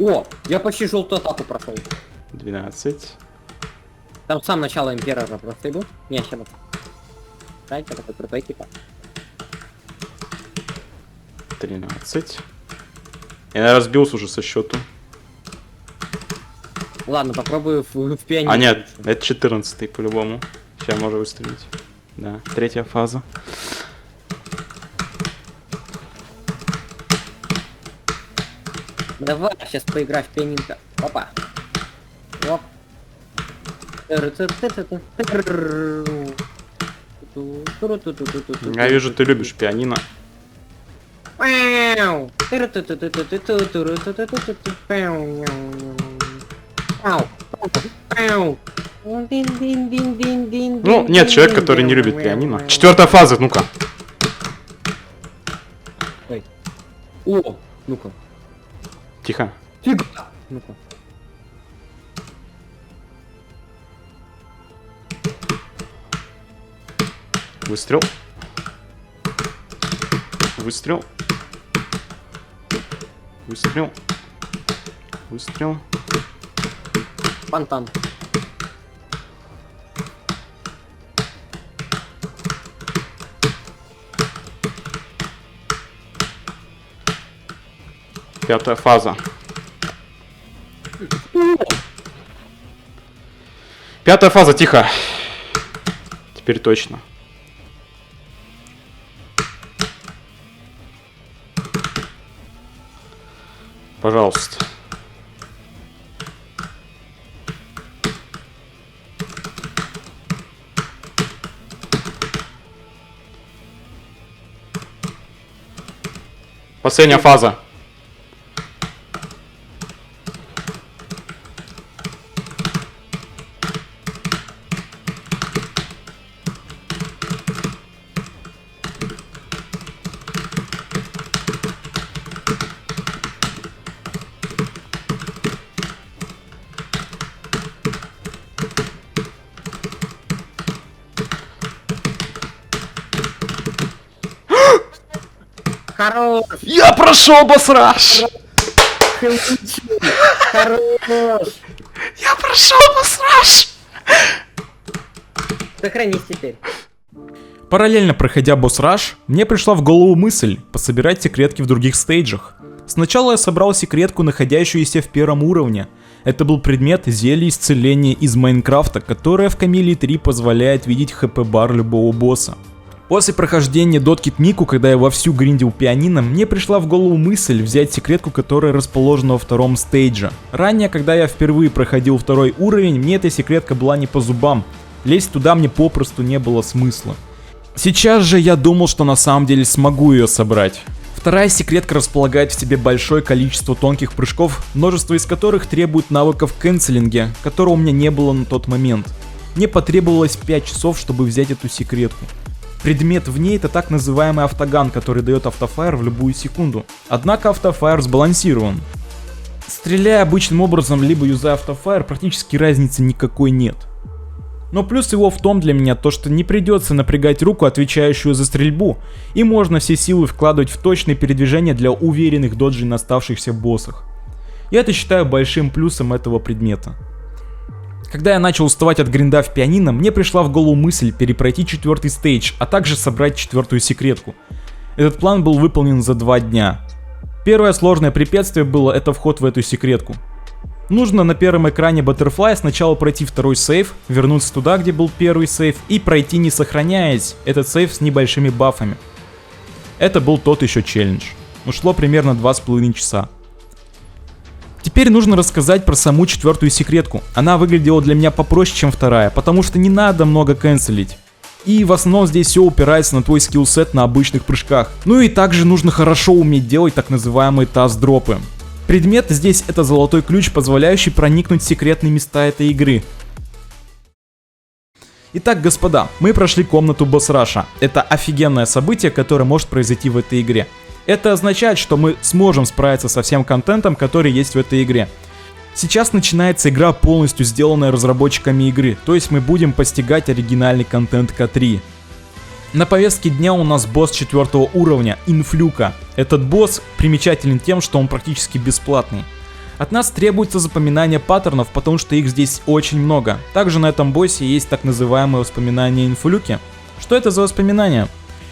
Speaker 3: О, я почти желтую атаку прошел.
Speaker 7: 12.
Speaker 3: Там сам начало Имперора просто иду. Не, сейчас. Дайте такой крутой типа.
Speaker 7: 13. Я разбился уже со счету.
Speaker 3: Ладно, попробую в пианино.
Speaker 7: А нет, это 14 по-любому. Сейчас можно выстрелить. Да, третья фаза.
Speaker 3: Давай, сейчас поиграй в пианинко. Опа. Оп.
Speaker 7: Я вижу, ты любишь пианино. Ну, нет человека, который не любит пианино. 4-я фаза, ну-ка.
Speaker 3: О, ну-ка.
Speaker 7: Тихо.
Speaker 3: Фига. Ну-ка.
Speaker 7: Выстрел. Выстрел. Выстрел. Выстрел.
Speaker 3: Фонтан.
Speaker 7: Пятая фаза. Пятая фаза, тихо. Теперь точно. Пожалуйста. Последняя фаза.
Speaker 3: Хорош!
Speaker 7: Я прошел босс-раш!
Speaker 3: Хорош!
Speaker 7: Я прошел босс-раш!
Speaker 3: Сохранись теперь.
Speaker 1: Параллельно проходя босс-раш, мне пришла в голову мысль пособирать секретки в других стейджах. Сначала я собрал секретку, находящуюся в первом уровне. Это был предмет зелья исцеления из Майнкрафта, которое в Камелии 3 позволяет видеть хп-бар любого босса. После прохождения Доткит Мику, когда я вовсю гриндил пианино, мне пришла в голову мысль взять секретку, которая расположена во втором стейдже. Ранее, когда я впервые проходил второй уровень, мне эта секретка была не по зубам. Лезть туда мне попросту не было смысла. Сейчас же я думал, что на самом деле смогу ее собрать. Вторая секретка располагает в себе большое количество тонких прыжков, множество из которых требует навыков кэнселинга, которого у меня не было на тот момент. Мне потребовалось 5 часов, чтобы взять эту секретку. Предмет в ней — это так называемый автоган, который дает автофайр в любую секунду. Однако автофайр сбалансирован. Стреляя обычным образом, либо юзая автофайр, практически разницы никакой нет. Но плюс его в том для меня то, что не придется напрягать руку, отвечающую за стрельбу, и можно все силы вкладывать в точные передвижения для уверенных доджей на оставшихся боссах. Я это считаю большим плюсом этого предмета. Когда я начал уставать от гринда в пианино, мне пришла в голову мысль перепройти 4-й стейдж, а также собрать 4-ю секретку. Этот план был выполнен за 2 дня. Первое сложное препятствие было это вход в эту секретку. Нужно на первом экране Butterfly сначала пройти второй сейф, вернуться туда, где был первый сейф, и пройти не сохраняясь этот сейф с небольшими бафами. Это был тот еще челлендж. Ушло примерно 2,5 часа. Теперь нужно рассказать про саму 4-ю секретку. Она выглядела для меня попроще, чем вторая, потому что не надо много кэнселить. И в основном здесь все упирается на твой скиллсет на обычных прыжках. Ну и также нужно хорошо уметь делать так называемые таз-дропы. Предмет здесь это золотой ключ, позволяющий проникнуть в секретные места этой игры. Итак, господа, мы прошли комнату босс-раша. Это офигенное событие, которое может произойти в этой игре. Это означает, что мы сможем справиться со всем контентом, который есть в этой игре. Сейчас начинается игра, полностью сделанная разработчиками игры, то есть мы будем постигать оригинальный контент К3. На повестке дня у нас босс 4 уровня, Инфлюка. Этот босс примечателен тем, что он практически бесплатный. От нас требуется запоминание паттернов, потому что их здесь очень много. Также на этом боссе есть так называемые воспоминания Инфлюки. Что это за воспоминания?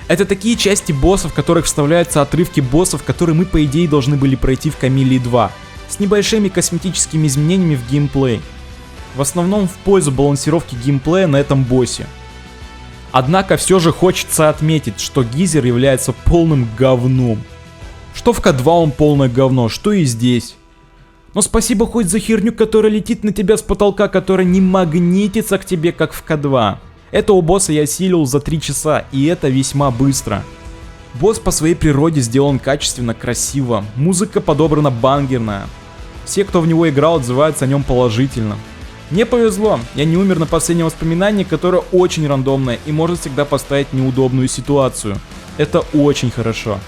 Speaker 1: Это такие части боссов, в которых вставляются отрывки боссов, которые мы по идее должны были пройти в Камиллии 2, с небольшими косметическими изменениями в геймплей. В основном в пользу балансировки геймплея на этом боссе. Однако все же хочется отметить, что Гизер является полным говном. Что в К2 он полное говно, что и здесь. Но спасибо хоть за херню, которая летит на тебя с потолка, которая не магнитится к тебе, как в К2. Этого босса я осилил за 3 часа, и это весьма быстро. Босс по своей природе сделан качественно, красиво, музыка подобрана бангерная. Все, кто в него играл, отзываются о нем положительно. Мне повезло, я не умер на последнем воспоминании, которое очень рандомное и может всегда поставить неудобную ситуацию. Это очень хорошо.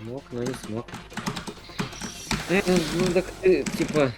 Speaker 3: Смог, но не смог. Ну так ты, типа...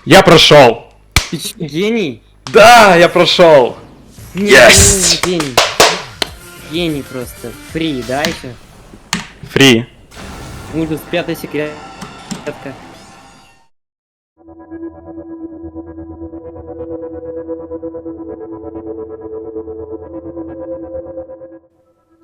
Speaker 7: Я прошел!
Speaker 3: Ты чё, гений?
Speaker 7: Да, я прошел! Yes!
Speaker 3: Гений. Гений просто. Фри, да, еще?
Speaker 7: Фри.
Speaker 3: Ужас, 5-й секретка.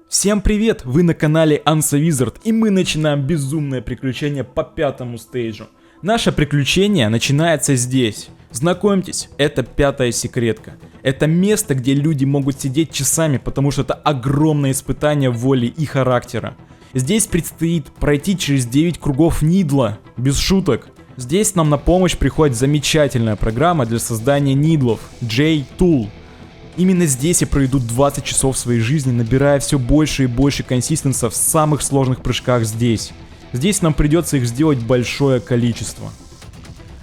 Speaker 1: Всем привет! Вы на канале Ansa Wizard, и мы начинаем безумное приключение по 5-му стейджу. Наше приключение начинается здесь. Знакомьтесь, это 5-я секретка. Это место, где люди могут сидеть часами, потому что это огромное испытание воли и характера. Здесь предстоит пройти через 9 кругов Нидла, без шуток. Здесь нам на помощь приходит замечательная программа для создания нидлов, J-Tool. Именно здесь я проведу 20 часов своей жизни, набирая все больше и больше консистенса в самых сложных прыжках здесь. Здесь нам придется их сделать большое количество.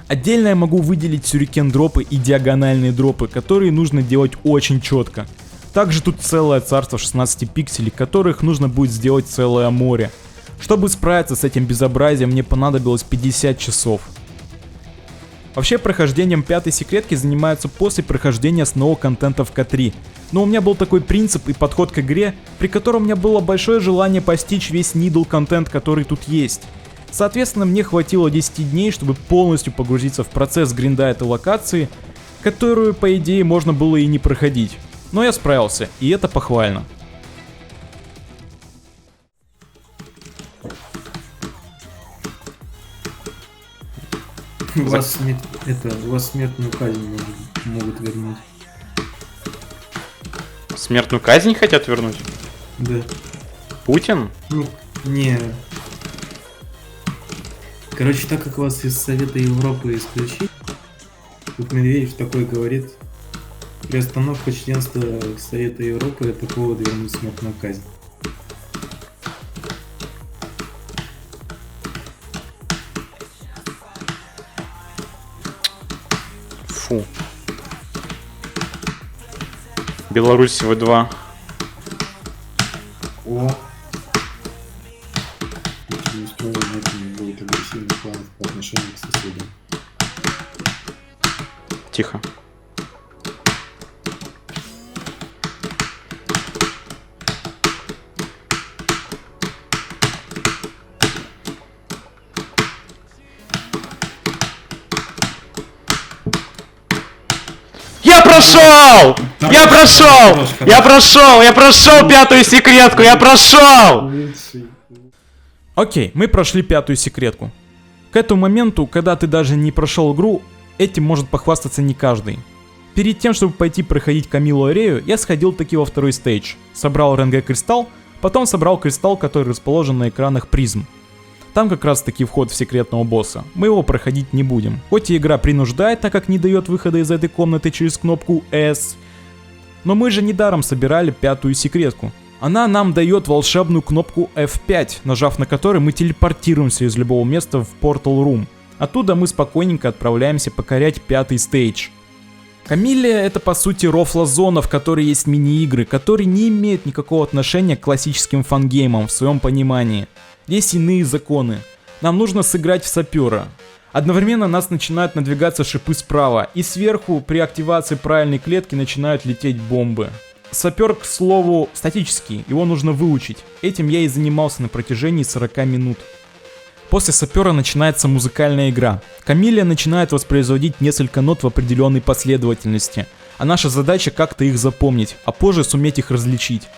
Speaker 1: Отдельно я могу выделить сюрикен дропы и диагональные дропы, которые нужно делать очень четко. Также тут целое царство 16 пикселей, которых нужно будет сделать целое море. Чтобы справиться с этим безобразием, мне понадобилось 50 часов. Вообще, прохождением 5-й секретки занимаются после прохождения основного контента в К3. Но у меня был такой принцип и подход к игре, при котором у меня было большое желание постичь весь нидл контент, который тут есть. Соответственно, мне хватило 10 дней, чтобы полностью погрузиться в процесс гринда этой локации, которую, по идее, можно было и не проходить. Но я справился, и это похвально.
Speaker 6: У вас смертную казнь могут вернуть.
Speaker 7: Смертную казнь хотят вернуть?
Speaker 6: Да.
Speaker 7: Путин?
Speaker 6: Ну, не. Короче, так как вас из Совета Европы исключили, тут Медведев такой говорит: приостановка членства Совета Европы — это повод вернуть смертную казнь.
Speaker 7: Фу. Беларусь В2.
Speaker 6: О! Будет агрессивный план по отношению к соседям.
Speaker 7: Тихо. Я прошел! Я прошел! Я прошел! Я прошел 5-ю секретку! Я прошел!
Speaker 1: Окей, мы прошли 5-ю секретку. К этому моменту, когда ты даже не прошел игру, этим может похвастаться не каждый. Перед тем, чтобы пойти проходить Камилу Арею, я сходил таки во 2-й стейдж. Собрал РНГ кристалл, потом собрал кристалл, который расположен на экранах призм. Там как раз таки вход в секретного босса. Мы его проходить не будем. Хоть и игра принуждает, так как не дает выхода из этой комнаты через кнопку S. Но мы же недаром собирали 5-ю секретку. Она нам дает волшебную кнопку F5, нажав на которой мы телепортируемся из любого места в Portal Room. Оттуда мы спокойненько отправляемся покорять 5-й стейдж. Камилия — это по сути рофла-зона, в которой есть мини-игры, которые не имеют никакого отношения к классическим фангеймам в своем понимании. Есть иные законы. Нам нужно сыграть в сапера. Одновременно нас начинают надвигаться шипы справа, и сверху при активации правильной клетки начинают лететь бомбы. Сапер, к слову, статический, его нужно выучить. Этим я и занимался на протяжении 40 минут. После сапера начинается музыкальная игра. Камилия начинает воспроизводить несколько нот в определенной последовательности, а наша задача как-то их запомнить, а позже суметь их различить.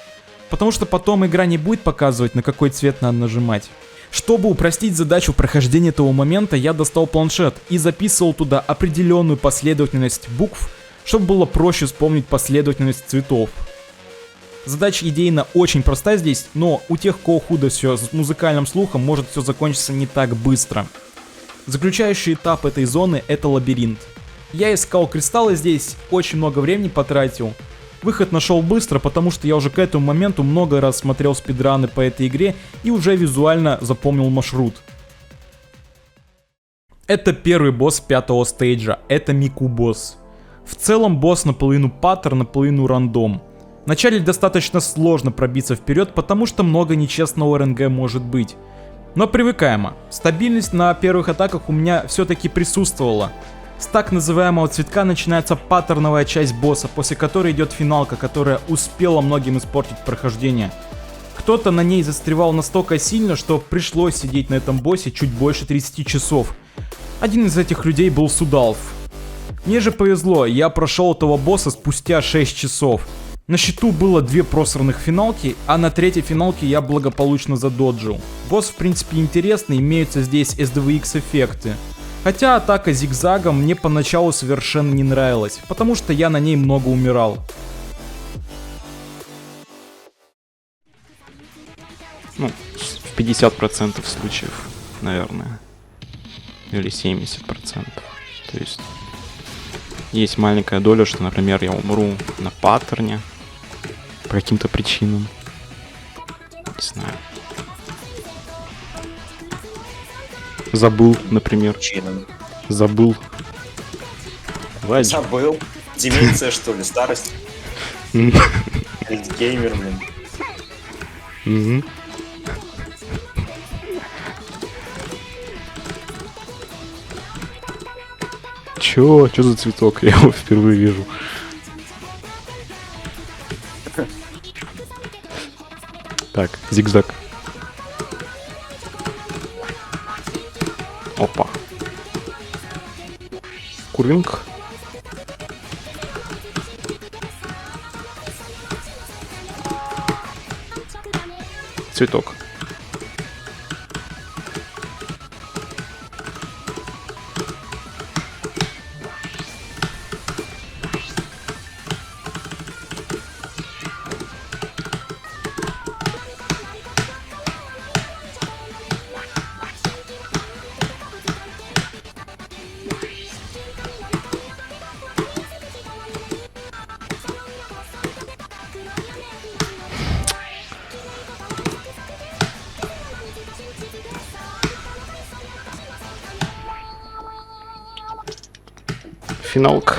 Speaker 1: Потому что потом игра не будет показывать, на какой цвет надо нажимать. Чтобы упростить задачу прохождения этого момента, я достал планшет и записывал туда определенную последовательность букв, чтобы было проще вспомнить последовательность цветов. Задача идейно очень проста здесь, но у тех, у кого худо все с музыкальным слухом, может все закончиться не так быстро. Заключающий этап этой зоны — это лабиринт. Я искал кристаллы здесь, очень много времени потратил. Выход нашел быстро, потому что я уже к этому моменту много раз смотрел спидраны по этой игре и уже визуально запомнил маршрут. Это первый босс 5-го стейджа, это Мику босс. В целом босс наполовину паттерн, наполовину рандом. Вначале достаточно сложно пробиться вперед, потому что много нечестного РНГ может быть. Но привыкаемо. Стабильность на первых атаках у меня все-таки присутствовала. С так называемого цветка начинается паттерновая часть босса, после которой идет финалка, которая успела многим испортить прохождение. Кто-то на ней застревал настолько сильно, что пришлось сидеть на этом боссе чуть больше 30 часов. Один из этих людей был Судалф. Мне же повезло, я прошел этого босса спустя 6 часов. На счету было 2 просранных финалки, а на 3-й финалке я благополучно задоджил. Босс в принципе интересный, имеются здесь SDVX эффекты. Хотя атака зигзагом мне поначалу совершенно не нравилась, потому что я на ней много умирал.
Speaker 7: Ну, в 50% случаев, наверное. Или 70%. То есть маленькая доля, что, например, я умру на паттерне по каким-то причинам. Не знаю. Забыл, например.
Speaker 9: Причинам.
Speaker 7: Забыл. Ладно.
Speaker 9: Забыл. Деменция, что ли? Старость? Альцгеймер, блин.
Speaker 7: Мгм. Чё за цветок? Я его впервые вижу. Так, зигзаг. Опа. Куринг. Цветок. Финалка.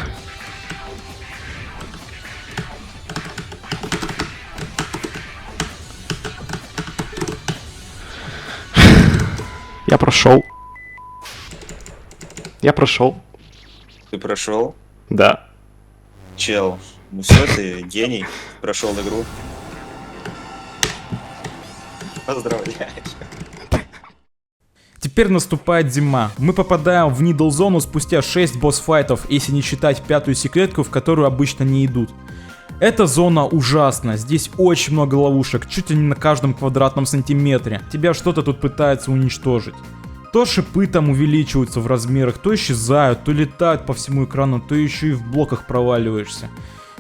Speaker 7: Я прошел. Я прошел.
Speaker 9: Ты прошел?
Speaker 7: Да.
Speaker 9: Чел, ну все, ты гений. Прошел игру. Поздравляю.
Speaker 1: Теперь наступает зима. Мы попадаем в Нидл зону спустя 6 босс-файтов, если не считать 5-ю секретку, в которую обычно не идут. Эта зона ужасна, здесь очень много ловушек, чуть ли не на каждом квадратном сантиметре. Тебя что-то тут пытается уничтожить. То шипы там увеличиваются в размерах, то исчезают, то летают по всему экрану, то еще и в блоках проваливаешься.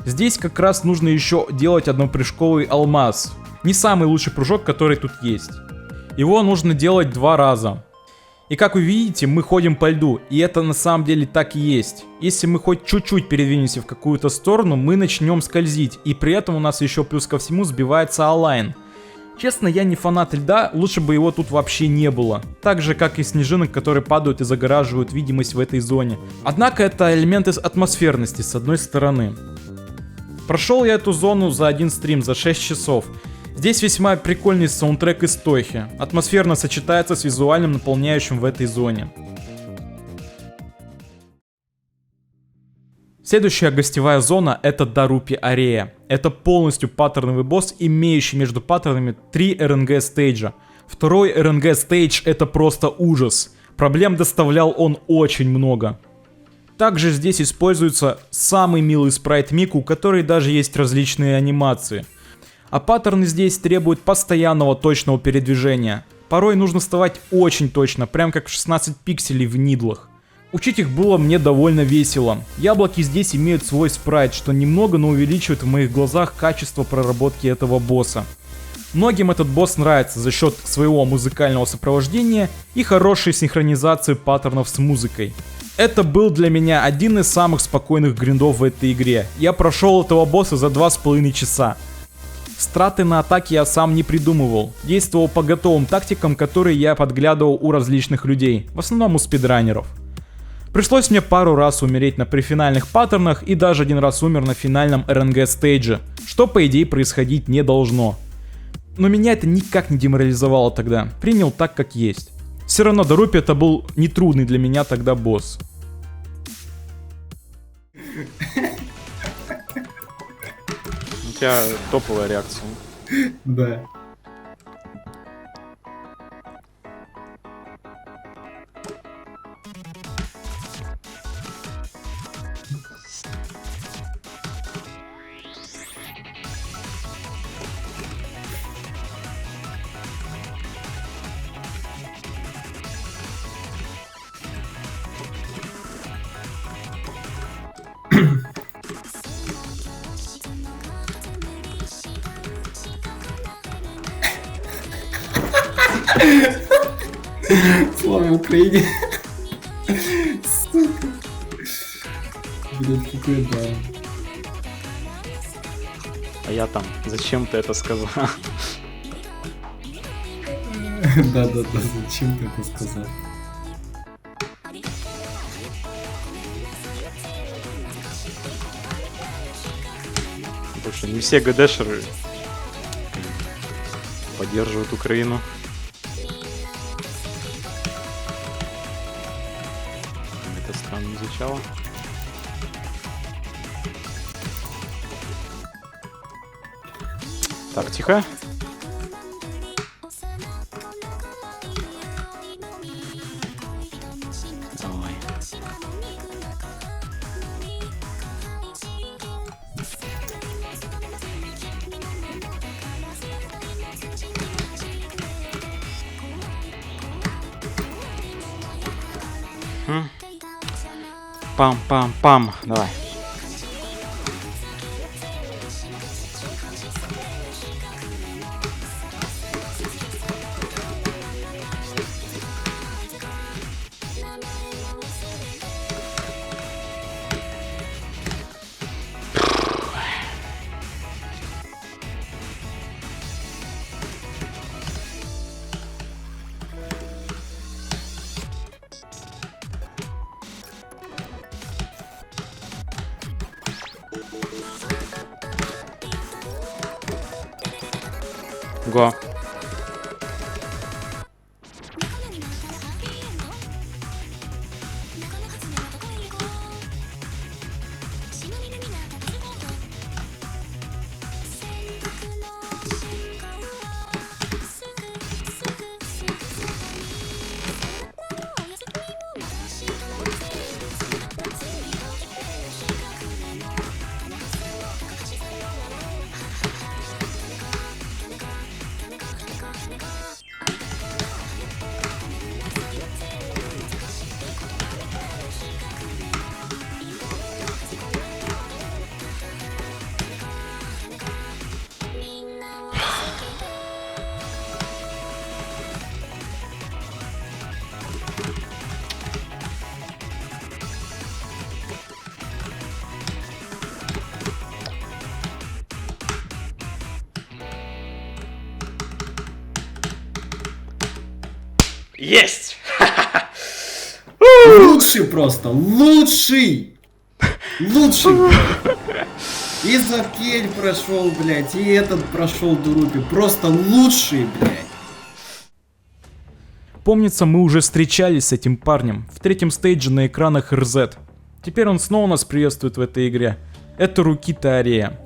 Speaker 1: Здесь как раз нужно еще делать однопрыжковый алмаз. Не самый лучший прыжок, который тут есть. Его нужно делать 2 раза. И как вы видите, мы ходим по льду, и это на самом деле так и есть. Если мы хоть чуть-чуть передвинемся в какую-то сторону, мы начнем скользить, и при этом у нас еще плюс ко всему сбивается алайн. Честно, я не фанат льда, лучше бы его тут вообще не было. Так же, как и снежинок, которые падают и загораживают видимость в этой зоне. Однако это элементы атмосферности, с одной стороны. Прошел я эту зону за один стрим, за 6 часов. Здесь весьма прикольный саундтрек из Тохи. Атмосферно сочетается с визуальным, наполняющим в этой зоне. Следующая гостевая зона — это Дарупи Арея. Это полностью паттерновый босс, имеющий между паттернами 3 РНГ стейджа. Второй РНГ стейдж — это просто ужас. Проблем доставлял он очень много. Также здесь используется самый милый спрайт Мику, у которой даже есть различные анимации. А паттерны здесь требуют постоянного точного передвижения. Порой нужно вставать очень точно, прям как 16 пикселей в нидлах. Учить их было мне довольно весело. Яблоки здесь имеют свой спрайт, что немного, но увеличивает в моих глазах качество проработки этого босса. Многим этот босс нравится за счет своего музыкального сопровождения и хорошей синхронизации паттернов с музыкой. Это был для меня один из самых спокойных гриндов в этой игре. Я прошел этого босса за 2,5 часа. Страты на атаке я сам не придумывал, действовал по готовым тактикам, которые я подглядывал у различных людей, в основном у спидранеров. Пришлось мне пару раз умереть на префинальных паттернах и даже один раз умер на финальном РНГ стейдже, что по идее происходить не должно. Но меня это никак не деморализовало тогда, принял так как есть. Все равно Дарупи это был нетрудный для меня тогда босс.
Speaker 7: У тебя топовая реакция.
Speaker 6: Да. Слава Украине. Сука. Блин, какой да.
Speaker 7: А я там, зачем ты это сказал?
Speaker 6: Да-да-да, зачем ты это сказал?
Speaker 7: Больше не все ГДшеры поддерживают Украину. Это странно звучало. Так, тихо. Давай. Пам-пам-пам. Давай. Го. Есть!
Speaker 6: Лучший просто, лучший! Лучший! И Закель прошел, блядь, и этот прошел Дурупи. Просто лучший, блядь.
Speaker 1: Помнится, мы уже встречались с этим парнем в третьем стейдже на экранах RZ. Теперь он снова нас приветствует в этой игре. Это Рукита Арея.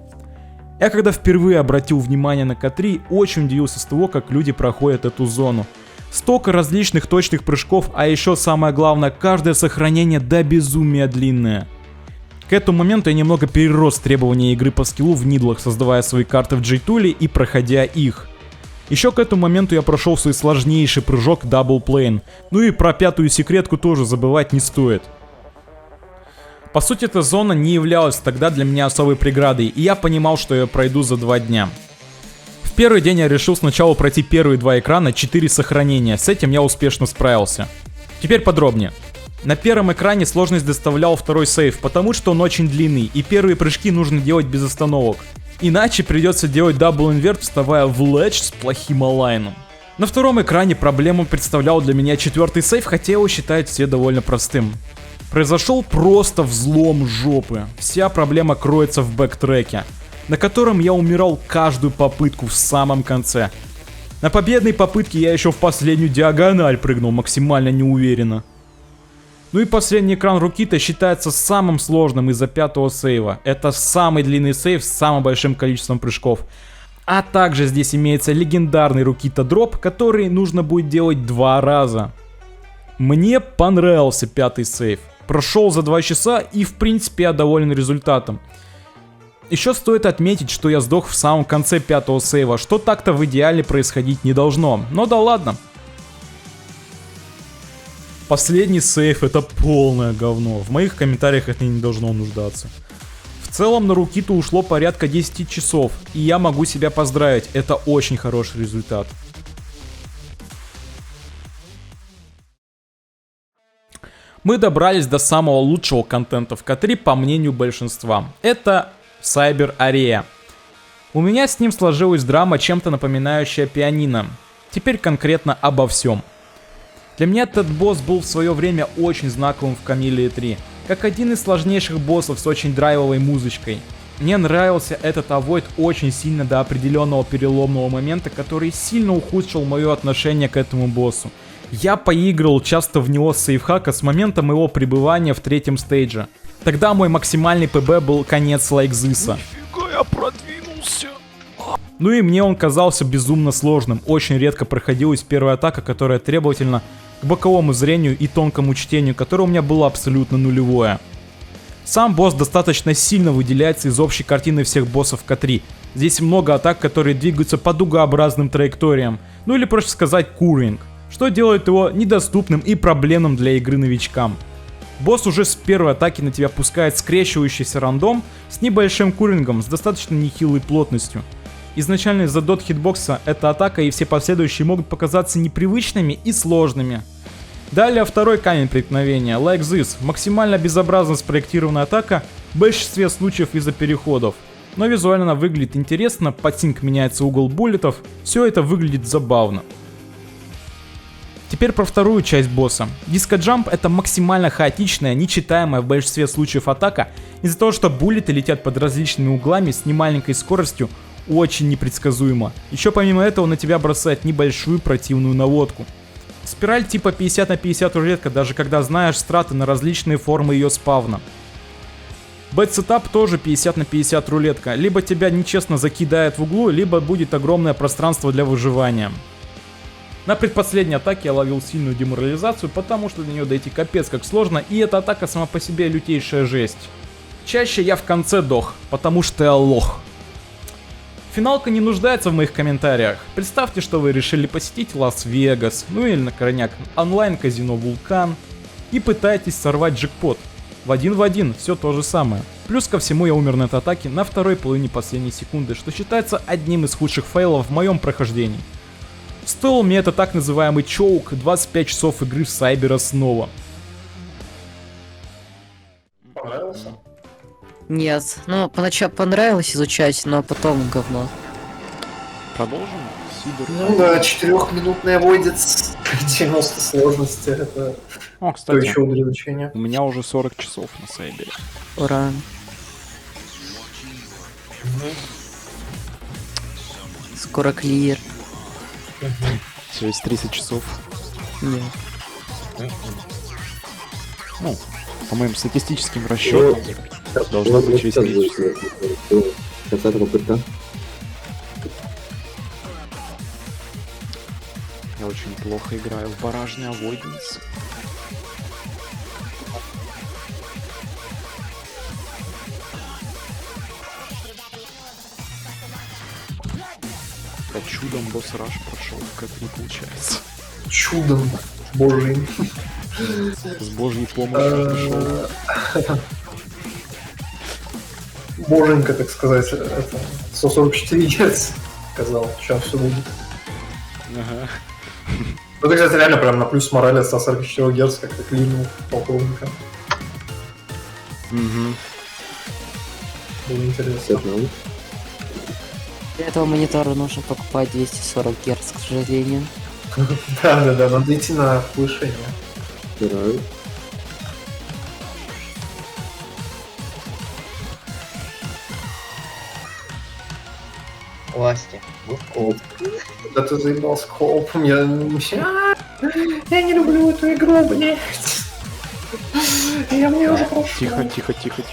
Speaker 1: Я когда впервые обратил внимание на К3, очень удивился с того, как люди проходят эту зону. Столько различных точных прыжков, а еще самое главное, каждое сохранение до безумия длинное. К этому моменту я немного перерос требования игры по скиллу в нидлах, создавая свои карты в J-Tool и проходя их. Еще к этому моменту я прошел свой сложнейший прыжок Double Plane, ну и про пятую секретку тоже забывать не стоит. По сути, эта зона не являлась тогда для меня особой преградой, и я понимал, что я пройду за 2 дня. В первый день я решил сначала пройти первые 2 экрана, 4 сохранения, с этим я успешно справился. Теперь подробнее. На первом экране сложность доставлял второй сейв, потому что он очень длинный, и первые прыжки нужно делать без остановок. Иначе придется делать дабл инверт, вставая в ледж с плохим алайном. На втором экране проблему представлял для меня 4-й сейв, хотя его считают все довольно простым. Произошел просто взлом жопы. Вся проблема кроется в бэктреке, на котором я умирал каждую попытку в самом конце. На победной попытке я еще в последнюю диагональ прыгнул максимально неуверенно. Ну и последний экран Рукита считается самым сложным из-за 5-го сейва. Это самый длинный сейв с самым большим количеством прыжков. А также здесь имеется легендарный Рукита дроп, который нужно будет делать 2 раза. Мне понравился 5-й сейв. Прошел за 2 часа и в принципе я доволен результатом. Еще стоит отметить, что я сдох в самом конце 5-го сейва, что так-то в идеале происходить не должно. Но да ладно. Последний сейв это полное говно. В моих комментариях это не должно нуждаться. В целом на Рукиту ушло порядка 10 часов. И я могу себя поздравить. Это очень хороший результат. Мы добрались до самого лучшего контента в К3 по мнению большинства. Это Cyber Area. У меня с ним сложилась драма, чем-то напоминающая пианино. Теперь конкретно обо всем. Для меня этот босс был в свое время очень знаковым в Камилле 3, как один из сложнейших боссов с очень драйвовой музычкой. Мне нравился этот авойд очень сильно до определенного переломного момента, который сильно ухудшил мое отношение к этому боссу. Я поиграл часто в него с сейфхака с момента моего пребывания в 3-м стейдже. Тогда мой максимальный ПБ был конец лайкзиса.
Speaker 5: Нифига я продвинулся.
Speaker 1: Ну и мне он казался безумно сложным, очень редко проходилась первая атака, которая требовательна к боковому зрению и тонкому чтению, которое у меня было абсолютно нулевое. Сам босс достаточно сильно выделяется из общей картины всех боссов К3. Здесь много атак, которые двигаются по дугообразным траекториям, ну или проще сказать куринг, что делает его недоступным и проблемным для игры новичкам. Босс уже с первой атаки на тебя пускает скрещивающийся рандом с небольшим курингом с достаточно нехилой плотностью. Изначально из-за дот хитбокса эта атака и все последующие могут показаться непривычными и сложными. Далее второй камень преткновения, Like This, максимально безобразно спроектированная атака, в большинстве случаев из-за переходов. Но визуально она выглядит интересно, под синк меняется угол буллетов, все это выглядит забавно. Теперь про вторую часть босса. Диско-джамп это максимально хаотичная, нечитаемая в большинстве случаев атака из-за того, что буллеты летят под различными углами с немаленькой скоростью, очень непредсказуемо. Еще помимо этого на тебя бросает небольшую противную наводку. Спираль типа 50 на 50 рулетка, даже когда знаешь страты на различные формы ее спавна. Бэт-сетап тоже 50 на 50 рулетка. Либо тебя нечестно закидает в углу, либо будет огромное пространство для выживания. На предпоследней атаке я ловил сильную деморализацию, потому что до нее дойти капец как сложно, и эта атака сама по себе лютейшая жесть. Чаще я в конце дох, потому что я лох. Финалка не нуждается в моих комментариях. Представьте, что вы решили посетить Лас-Вегас, ну или на крайняк онлайн-казино Вулкан, и пытаетесь сорвать джекпот. В один, все то же самое. Плюс ко всему я умер на этой атаке на второй половине последней секунды, что считается одним из худших фейлов в моем прохождении. Стоил мне это так называемый чоук 25 часов игры в Сайбера снова.
Speaker 6: Понравился?
Speaker 10: Нет, ну поначалу понравилось изучать, но потом говно.
Speaker 2: Продолжим? Сидор.
Speaker 6: Ну да, 4-минутный avoidance, 90 сложности, это
Speaker 2: О,
Speaker 6: то
Speaker 2: кстати,
Speaker 6: еще увеличение.
Speaker 2: у меня уже 40 часов на Сайбере.
Speaker 10: Ура. Скоро клиер.
Speaker 2: Через 30 часов.
Speaker 10: Нет.
Speaker 2: Ну, по моим статистическим расчетам, должно быть через 30 часов. Я очень плохо играю в баражный avoidance. Я чудом босс-раш прошел в К3, получается.
Speaker 6: Чудом божьим.
Speaker 2: С божьей помощью пришел.
Speaker 6: Боженька, так сказать, это 144 Гц сказал, сейчас все будет.
Speaker 2: Ага.
Speaker 6: Ну ты, кстати, реально прям на плюс морали от 144 Гц как-то клинул полковника.
Speaker 2: Угу.
Speaker 6: Было интересно.
Speaker 10: Для этого монитора нужно покупать 240 Гц, к сожалению.
Speaker 6: Да, надо идти на повышение.
Speaker 3: Власти.
Speaker 6: Скоп. Да ты заебал скопом, я не люблю эту игру, блядь.
Speaker 7: Тихо, тихо, тихо, тихо.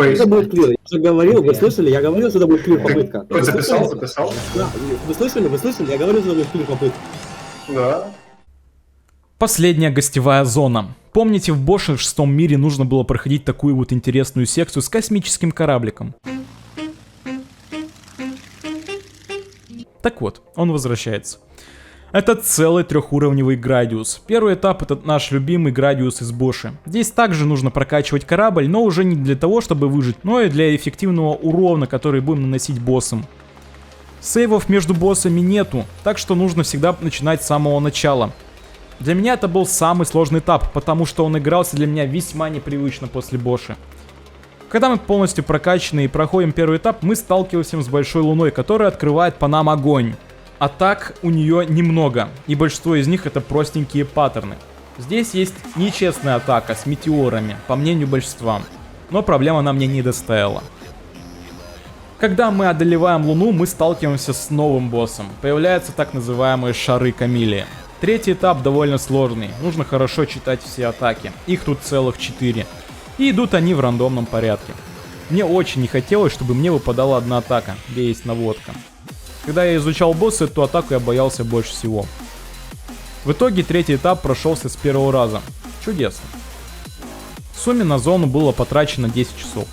Speaker 11: Это будет клир. Я же говорил, вы слышали? Я говорил, что это будет клир попытка.
Speaker 6: Ты записал?
Speaker 11: Да, вы слышали? Я говорил, что это будет клир попытка.
Speaker 6: Да.
Speaker 1: Последняя гостевая зона. Помните, в Боше в 6 мире нужно было проходить такую вот интересную секцию с космическим корабликом? Так вот, он возвращается. Это целый трехуровневый Градиус. Первый этап — это наш любимый Градиус из Боши. Здесь также нужно прокачивать корабль, но уже не для того, чтобы выжить, но и для эффективного урона, который будем наносить боссам. Сейвов между боссами нету, так что нужно всегда начинать с самого начала. Для меня это был самый сложный этап, потому что он игрался для меня весьма непривычно после Боши. Когда мы полностью прокачаны и проходим первый этап, мы сталкиваемся с большой луной, которая открывает по нам огонь. Атак у нее немного, и большинство из них это простенькие паттерны. Здесь есть нечестная атака с метеорами, по мнению большинства, но проблема она мне не доставила. Когда мы одолеваем луну, мы сталкиваемся с новым боссом, появляются так называемые шары Камелии. Третий этап довольно сложный, нужно хорошо читать все атаки, их тут целых 4, и идут они в рандомном порядке. Мне очень не хотелось, чтобы мне выпадала одна атака, где есть наводка. Когда я изучал босса, эту атаку я боялся больше всего. В итоге третий этап прошелся с первого раза. Чудесно. В сумме на зону было потрачено 10 часов.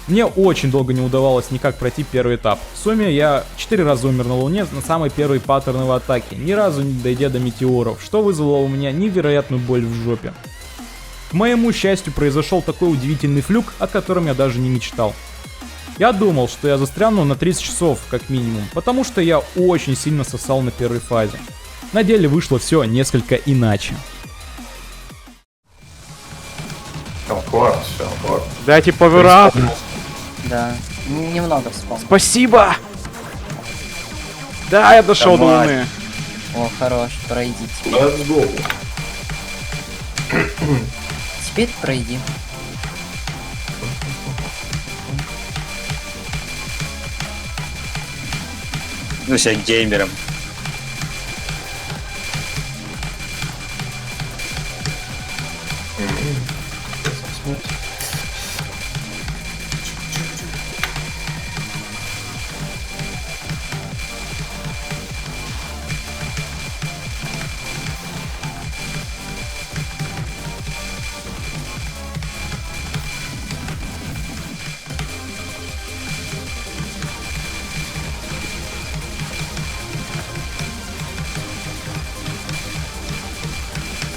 Speaker 1: Мне очень долго не удавалось никак пройти первый этап. В сумме я 4 раза умер на луне на самой первой паттерновой атаке, ни разу не дойдя до метеоров, что вызвало у меня невероятную боль в жопе. К моему счастью, произошел такой удивительный флюк, о котором я даже не мечтал. Я думал, что я застряну на 30 часов как минимум, потому что я очень сильно сосал на первой фазе. На деле вышло все несколько иначе.
Speaker 6: Комфорт.
Speaker 7: Дайте паверап.
Speaker 10: Да, немного вспомнил.
Speaker 7: Спасибо! Да, я дошел до луны.
Speaker 10: О, хорош, пройдите.
Speaker 6: Let's go.
Speaker 10: Теперь пройди.
Speaker 9: Ну, себя геймером.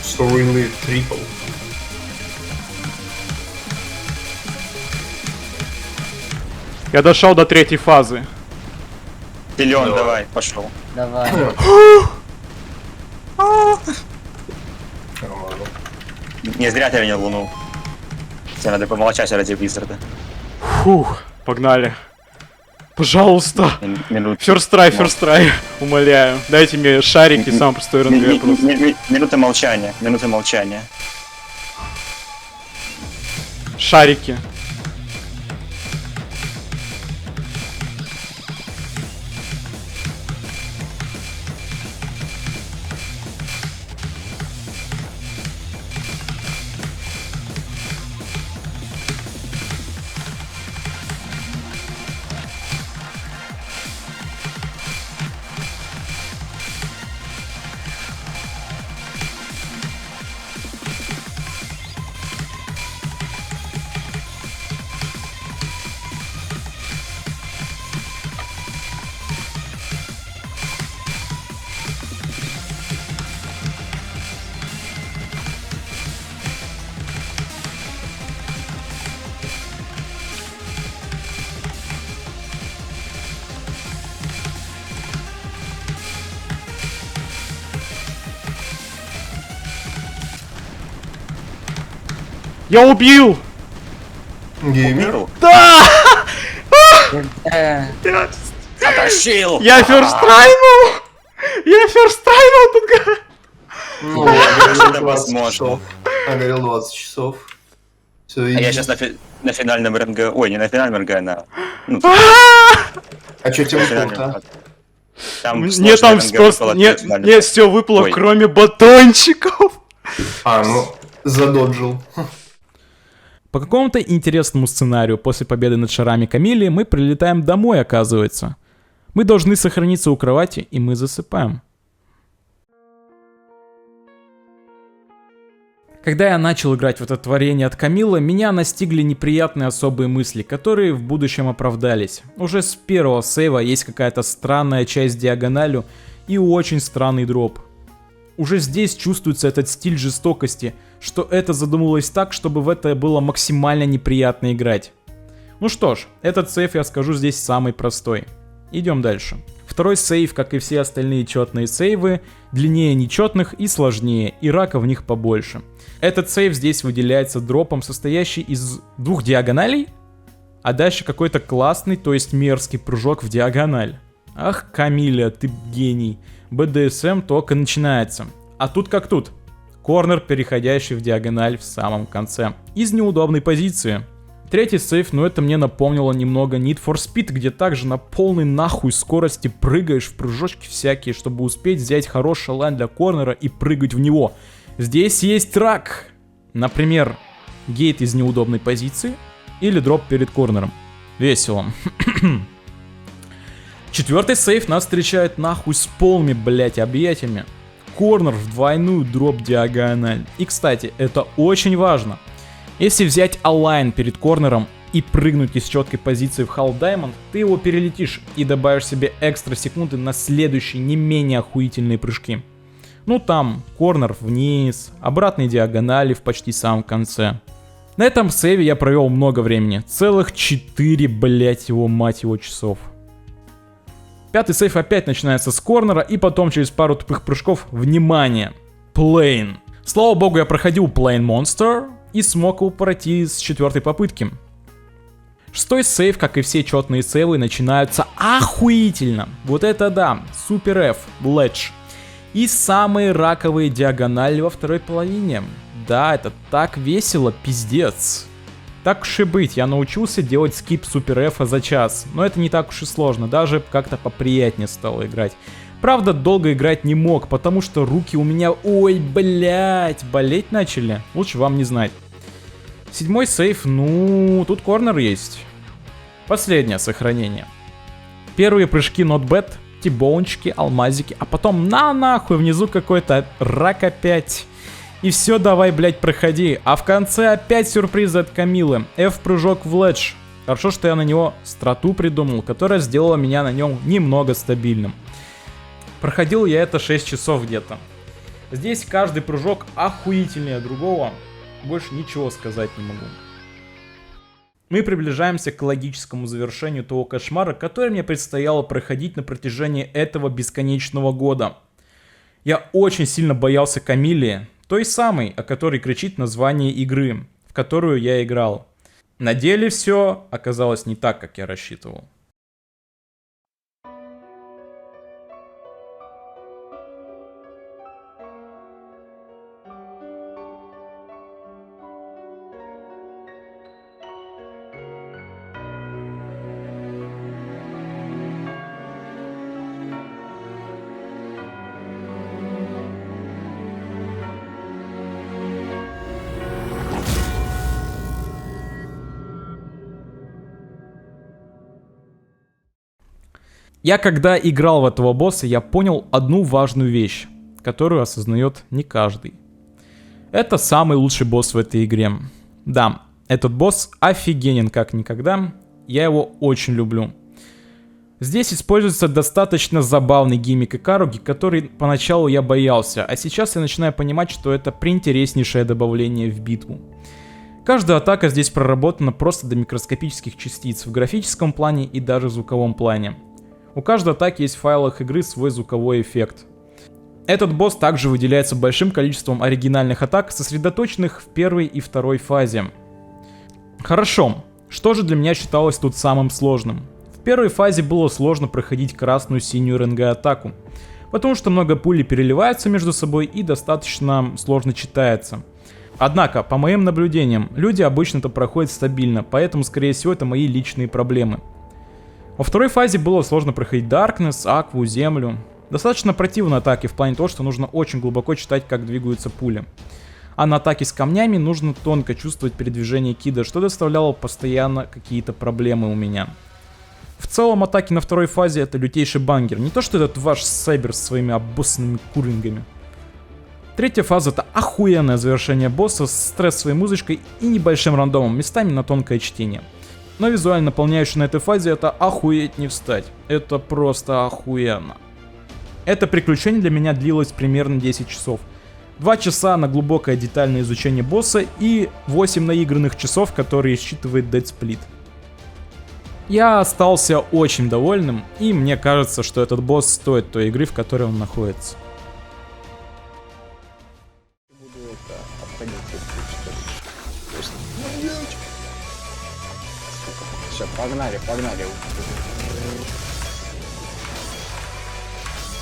Speaker 6: So really triple.
Speaker 7: Я дошел до третьей фазы.
Speaker 9: Миллион, давай, пошел.
Speaker 10: Давай.
Speaker 9: Не зря ты принял луну. Тебе надо помолчать ради Blizzard.
Speaker 7: Фух, погнали. Пожалуйста.
Speaker 9: Минут.
Speaker 7: First try, умоляю. Дайте мне шарики, самый простой РНГ просто.
Speaker 9: Минута молчания, минута молчания.
Speaker 7: Шарики. Я убил!
Speaker 6: Геймер?
Speaker 7: Да!
Speaker 9: Затащил!
Speaker 7: Я ферстрайнул! Я ферстрайнул тут!
Speaker 8: Ну,
Speaker 9: Это возможно.
Speaker 8: Я говорил 20 часов. Все,
Speaker 9: А я сейчас на финальном РНГ... Ой, не на финальном РНГ, а на... Ну,
Speaker 8: А что тебе
Speaker 9: финальном
Speaker 8: выпало-то?
Speaker 9: РНГ. Там
Speaker 7: Мне
Speaker 9: сложный
Speaker 7: там
Speaker 9: РНГ
Speaker 7: просто...
Speaker 9: выпало
Speaker 7: Нет,
Speaker 9: перед финальным.
Speaker 7: нет, все выпало,
Speaker 9: Ой.
Speaker 7: кроме батончиков.
Speaker 8: А, ну, задоджил.
Speaker 1: По какому-то интересному сценарию после победы над шарами Камиллии мы прилетаем домой, оказывается. Мы должны сохраниться у кровати, и мы засыпаем. Когда я начал играть в это творение от Камиллы, меня настигли неприятные особые мысли, которые в будущем оправдались. Уже с первого сейва есть какая-то странная часть диагональю и очень странный дроп. Уже здесь чувствуется этот стиль жестокости, что это задумывалось так, чтобы в это было максимально неприятно играть. Ну что ж, этот сейв, я скажу, здесь самый простой. Идем дальше. Второй сейв, как и все остальные четные сейвы, длиннее нечетных и сложнее, и рака в них побольше. Этот сейв здесь выделяется дропом, состоящий из 2 диагоналей, а дальше какой-то классный, то есть мерзкий прыжок в диагональ. Ах, Камилия, ты гений. БДСМ только начинается. А тут как тут. Корнер, переходящий в диагональ в самом конце. Из неудобной позиции. Третий сейв, ну это мне напомнило немного Need for Speed, где также на полной нахуй скорости прыгаешь в прыжочки всякие, чтобы успеть взять хороший лайн для корнера и прыгать в него. Здесь есть рак. Например, гейт из неудобной позиции или дроп перед корнером. Весело. Четвертый сейв нас встречает нахуй с полными, блять, объятиями. Корнер в двойную дроп диагональ. И, кстати, это очень важно. Если взять алайн перед корнером и прыгнуть из четкой позиции в Half Diamond, ты его перелетишь и добавишь себе экстра секунды на следующие не менее охуительные прыжки. Ну там, корнер вниз, обратные диагонали в почти самом конце. На этом сейве я провел много времени. Целых 4, блять его, мать его, часов. Пятый сейв опять начинается с корнера, и потом через пару тупых прыжков, внимание, Plane. Слава богу, я проходил Plane Monster и смог его пройти с 4-й попытки. Шестой сейв, как и все четные сейвы, начинаются охуительно. Вот это да, Супер F, Ledge. И самые раковые диагонали во второй половине. Да, это так весело, пиздец. Так уж и быть, я научился делать скип Супер F за час. Но это не так уж и сложно, даже как-то поприятнее стало играть. Правда, долго играть не мог, потому что руки у меня, ой, блять, болеть начали. Лучше вам не знать. Седьмой сейв, ну, тут корнер есть. Последнее сохранение. Первые прыжки not bad, тибоунчики, алмазики, а потом на нахуй внизу какой-то рак опять. И все, давай, блять, проходи. А в конце опять сюрприз от Камиллы. F-прыжок в ледж. Хорошо, что я на него страту придумал, которая сделала меня на нем немного стабильным. Проходил я это 6 часов где-то. Здесь каждый прыжок охуительнее другого. Больше ничего сказать не могу. Мы приближаемся к логическому завершению того кошмара, который мне предстояло проходить на протяжении этого бесконечного года. Я очень сильно боялся Камиллии, той самой, о которой кричит название игры, в которую я играл. На деле все оказалось не так, как я рассчитывал. Я когда играл в этого босса, я понял одну важную вещь, которую осознает не каждый. Это самый лучший босс в этой игре. Да, этот босс офигенен как никогда, я его очень люблю. Здесь используется достаточно забавный гиммик Икаруги, который поначалу я боялся, а сейчас я начинаю понимать, что это приинтереснейшее добавление в битву. Каждая атака здесь проработана просто до микроскопических частиц в графическом плане и даже в звуковом плане. У каждой атаки есть в файлах игры свой звуковой эффект. Этот босс также выделяется большим количеством оригинальных атак, сосредоточенных в первой и второй фазе. Хорошо, что же для меня считалось тут самым сложным? В первой фазе было сложно проходить красную-синюю РНГ-атаку, потому что много пулей переливаются между собой и достаточно сложно читается. Однако, по моим наблюдениям, люди обычно это проходят стабильно, поэтому, скорее всего, это мои личные проблемы. Во второй фазе было сложно проходить Darkness, Акву, Землю. Достаточно противные атаки в плане того, что нужно очень глубоко читать, как двигаются пули. А на атаке с камнями нужно тонко чувствовать передвижение кида, что доставляло постоянно какие-то проблемы у меня. В целом, атаки на второй фазе это лютейший бангер, не то что этот ваш Сайбер с своими обоссанными курингами. Третья фаза это охуенное завершение босса с стрессовой музычкой и небольшим рандомом, местами на тонкое чтение. Но визуально наполняющий на этой фазе это охуеть не встать. Это просто охуенно. Это приключение для меня длилось примерно 10 часов. 2 часа на глубокое детальное изучение босса и 8 наигранных часов, которые считывает Dead Split. Я остался очень довольным, и мне кажется, что этот босс стоит той игры, в которой он находится.
Speaker 12: Все, погнали.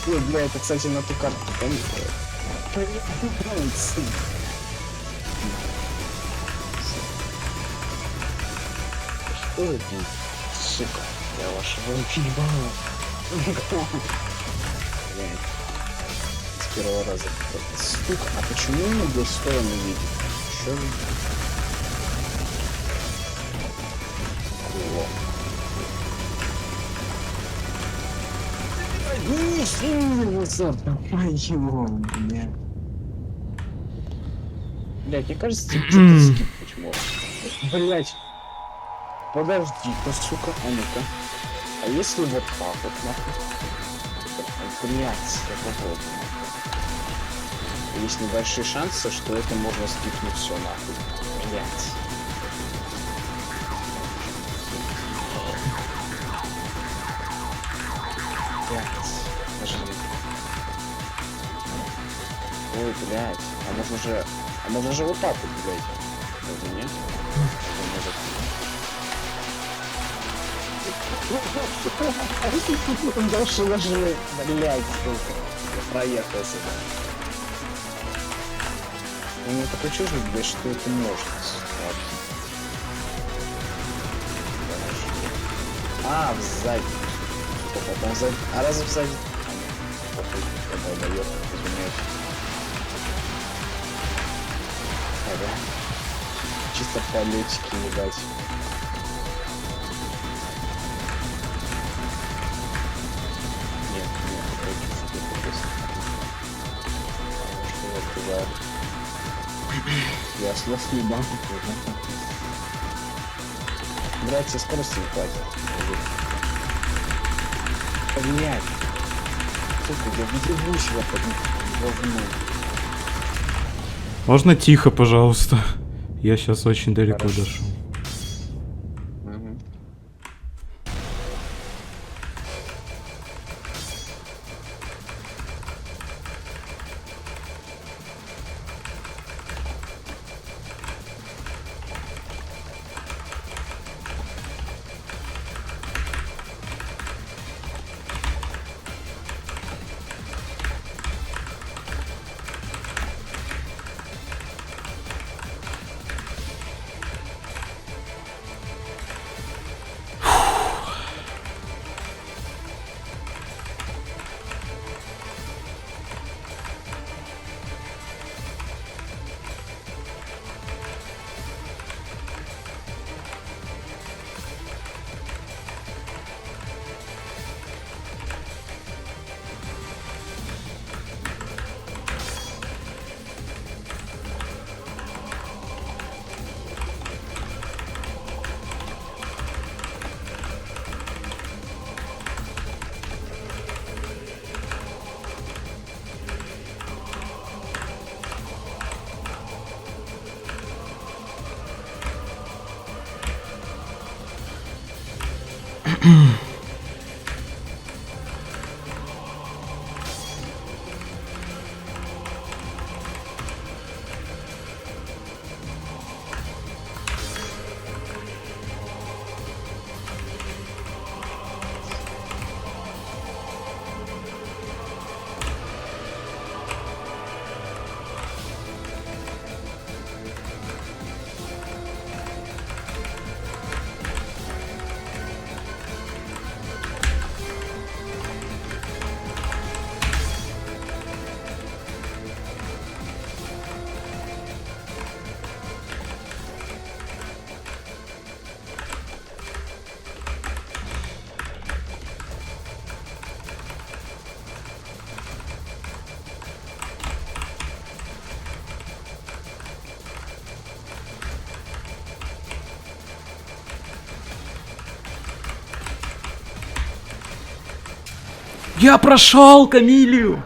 Speaker 12: Ой, бля, это, кстати, на ту карту. Что это? Сука, я вашего ебала. С первого раза. Сука, а почему он в сторону видит? Чё? Блять, мне кажется, ты что-то скипнуть можешь. Блять. Подожди-ка, сука, а ну-ка. А если вот так вот, нахуй? Блять, я попробую. Есть небольшие шансы, что это можно скипнуть все нахуй. Блять. Ой, блядь. А можно же вот так вот, блядь. Это нет? Дальше нажми. Блядь, сука. Я проехался, да. У меня такое чувство, блядь, что это может. А, сзади. Потом сзади. А разве сзади? Когда дает, извиняюсь. Ага. Чисто полетики не дать. Нет, что вот я слов не дам. Братья, скорости не хватит. Блять. Сука, я въебусь в это говно.
Speaker 7: Можно тихо, пожалуйста? Я сейчас очень далеко дошел.
Speaker 1: Я прошел Камилию!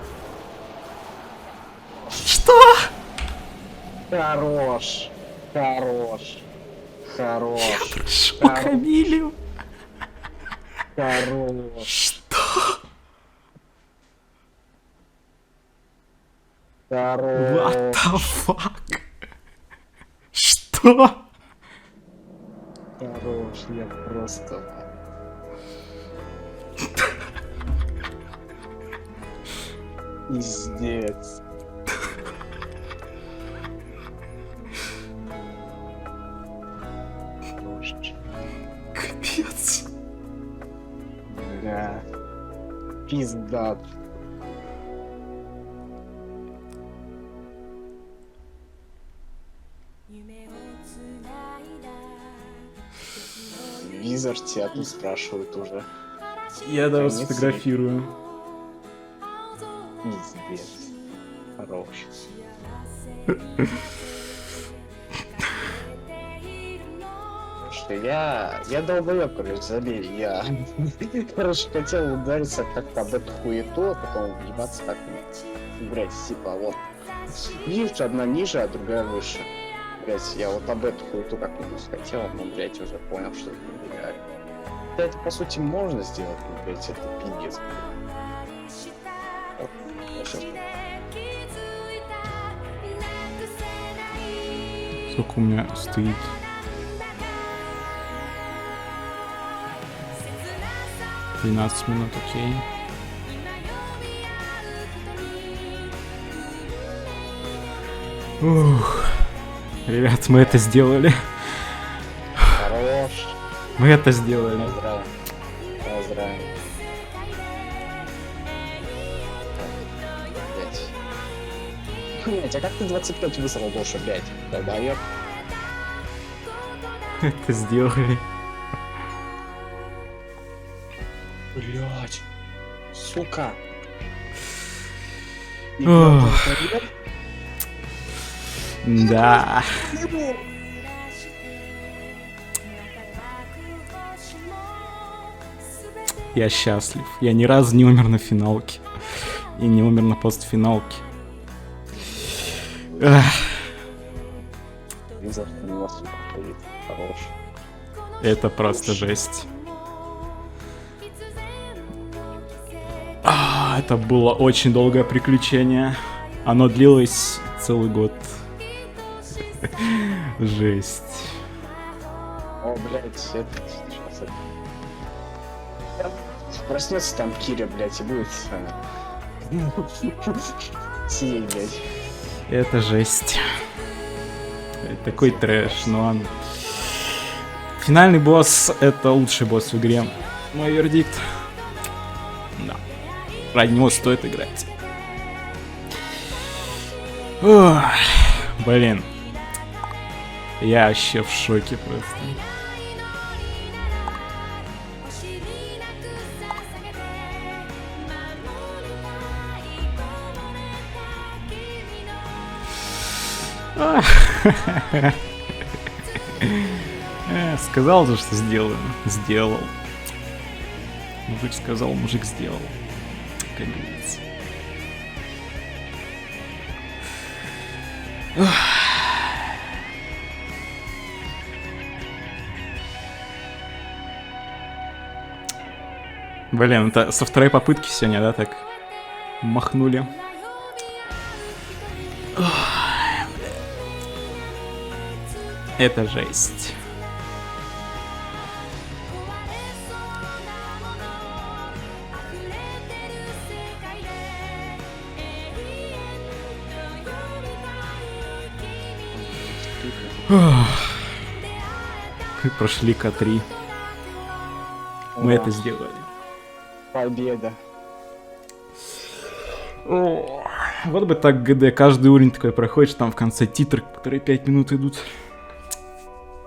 Speaker 1: Что?
Speaker 12: Хорош. Хорош. Хорош.
Speaker 1: Я прошел Камилию!
Speaker 12: Хорош.
Speaker 1: Что?
Speaker 12: Хорош.
Speaker 1: What the fuck? Что?
Speaker 12: Хорош, я просто... Пиздец.
Speaker 1: Капец.
Speaker 12: Бля. Пиздат. Визор тебя тут спрашивают уже.
Speaker 1: Я даже
Speaker 12: Конец
Speaker 1: сфотографирую.
Speaker 12: Пиздец. Хорош. Что я долбоёб, короче, забей, я, короче, хотел удариться как-то об эту хуету, а потом въебаться так, блять, типа, вот, видишь, одна ниже, а другая выше, блять, я вот об эту хуету как-нибудь хотел, но, блять, уже понял, что это нереально. Да, это, по сути, можно сделать, но, блять, это пиздец, блядь. Вот, я щас...
Speaker 1: Сколько у меня стоит? — 12 минут, окей. Ух. Ребят, мы это сделали.
Speaker 12: Хорош.
Speaker 1: Мы это сделали.
Speaker 12: Поздравляю. Поздравляю. Блять, а как ты 25 высрал больше, блять? Долбоёб.
Speaker 1: Это сделали.
Speaker 12: Блять. Сука.
Speaker 1: Ох. Да. Я счастлив. Я ни разу не умер на финалке. И не умер на постфиналке. Ах.
Speaker 12: Визор на вас, сука, стоит. Хорош.
Speaker 1: Это просто жесть. Это было очень долгое приключение. Оно длилось целый год. Жесть.
Speaker 12: О, блять, это... Сейчас это... Проснется там Киря, блять, и будет... Сидеть, блять.
Speaker 1: Это жесть. Это такой трэш, но он... Финальный босс — это лучший босс в игре. Мой вердикт. Да. Ради него стоит играть. Ох, блин. Я вообще в шоке просто. Сказал же, что сделаю. Сделал. Мужик сказал, мужик сделал. Как говорится. Блин, это со второй попытки сегодня, да, так махнули. Это жесть. Мы прошли К3. Мы это сделали.
Speaker 12: Победа.
Speaker 1: О, вот бы так ГД, каждый уровень такой проходишь, там в конце титры, которые 5 минут идут.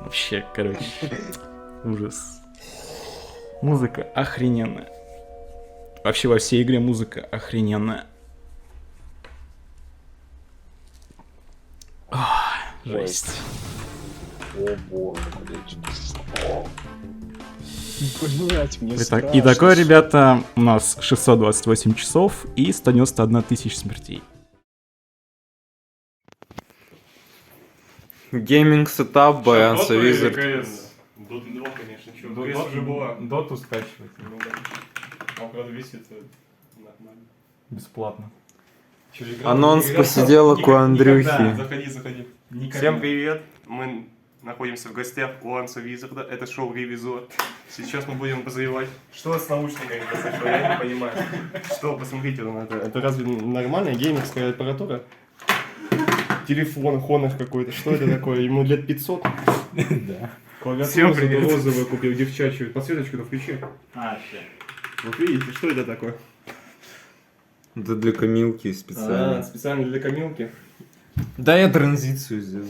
Speaker 1: Вообще, короче, ужас. Музыка охрененная. Вообще во всей игре музыка охрененная. О, жесть.
Speaker 12: О боже, блядь. Блять, мне
Speaker 1: Итак, и такое, ребята, у нас 628 часов и 191 тысяч смертей.
Speaker 13: Гейминг сетап, Баянса Визард.
Speaker 7: Доту 2, конечно, чё. Уже была.
Speaker 1: Доту скачивать.
Speaker 7: А правда висит нормально.
Speaker 1: Бесплатно.
Speaker 13: Анонс посиделок у Андрюхи.
Speaker 7: Заходи. Всем привет. Мы находимся в гостях у Анса Визарда. Это шоу Ревизор. Сейчас мы будем обозревать. Что с наушниками произошло? Я не понимаю. Что, посмотрите на это. Это разве нормальная геймерская аппаратура? Телефон, хонор какой-то. Что это такое? Ему лет 500?
Speaker 1: Да.
Speaker 7: Всем привет. Розовую купил, девчачью. Подсветочку-то включи. Вот видите, что это такое?
Speaker 13: Это для Камилки специально.
Speaker 7: Специально для Камилки.
Speaker 13: Да, я транзицию сделал.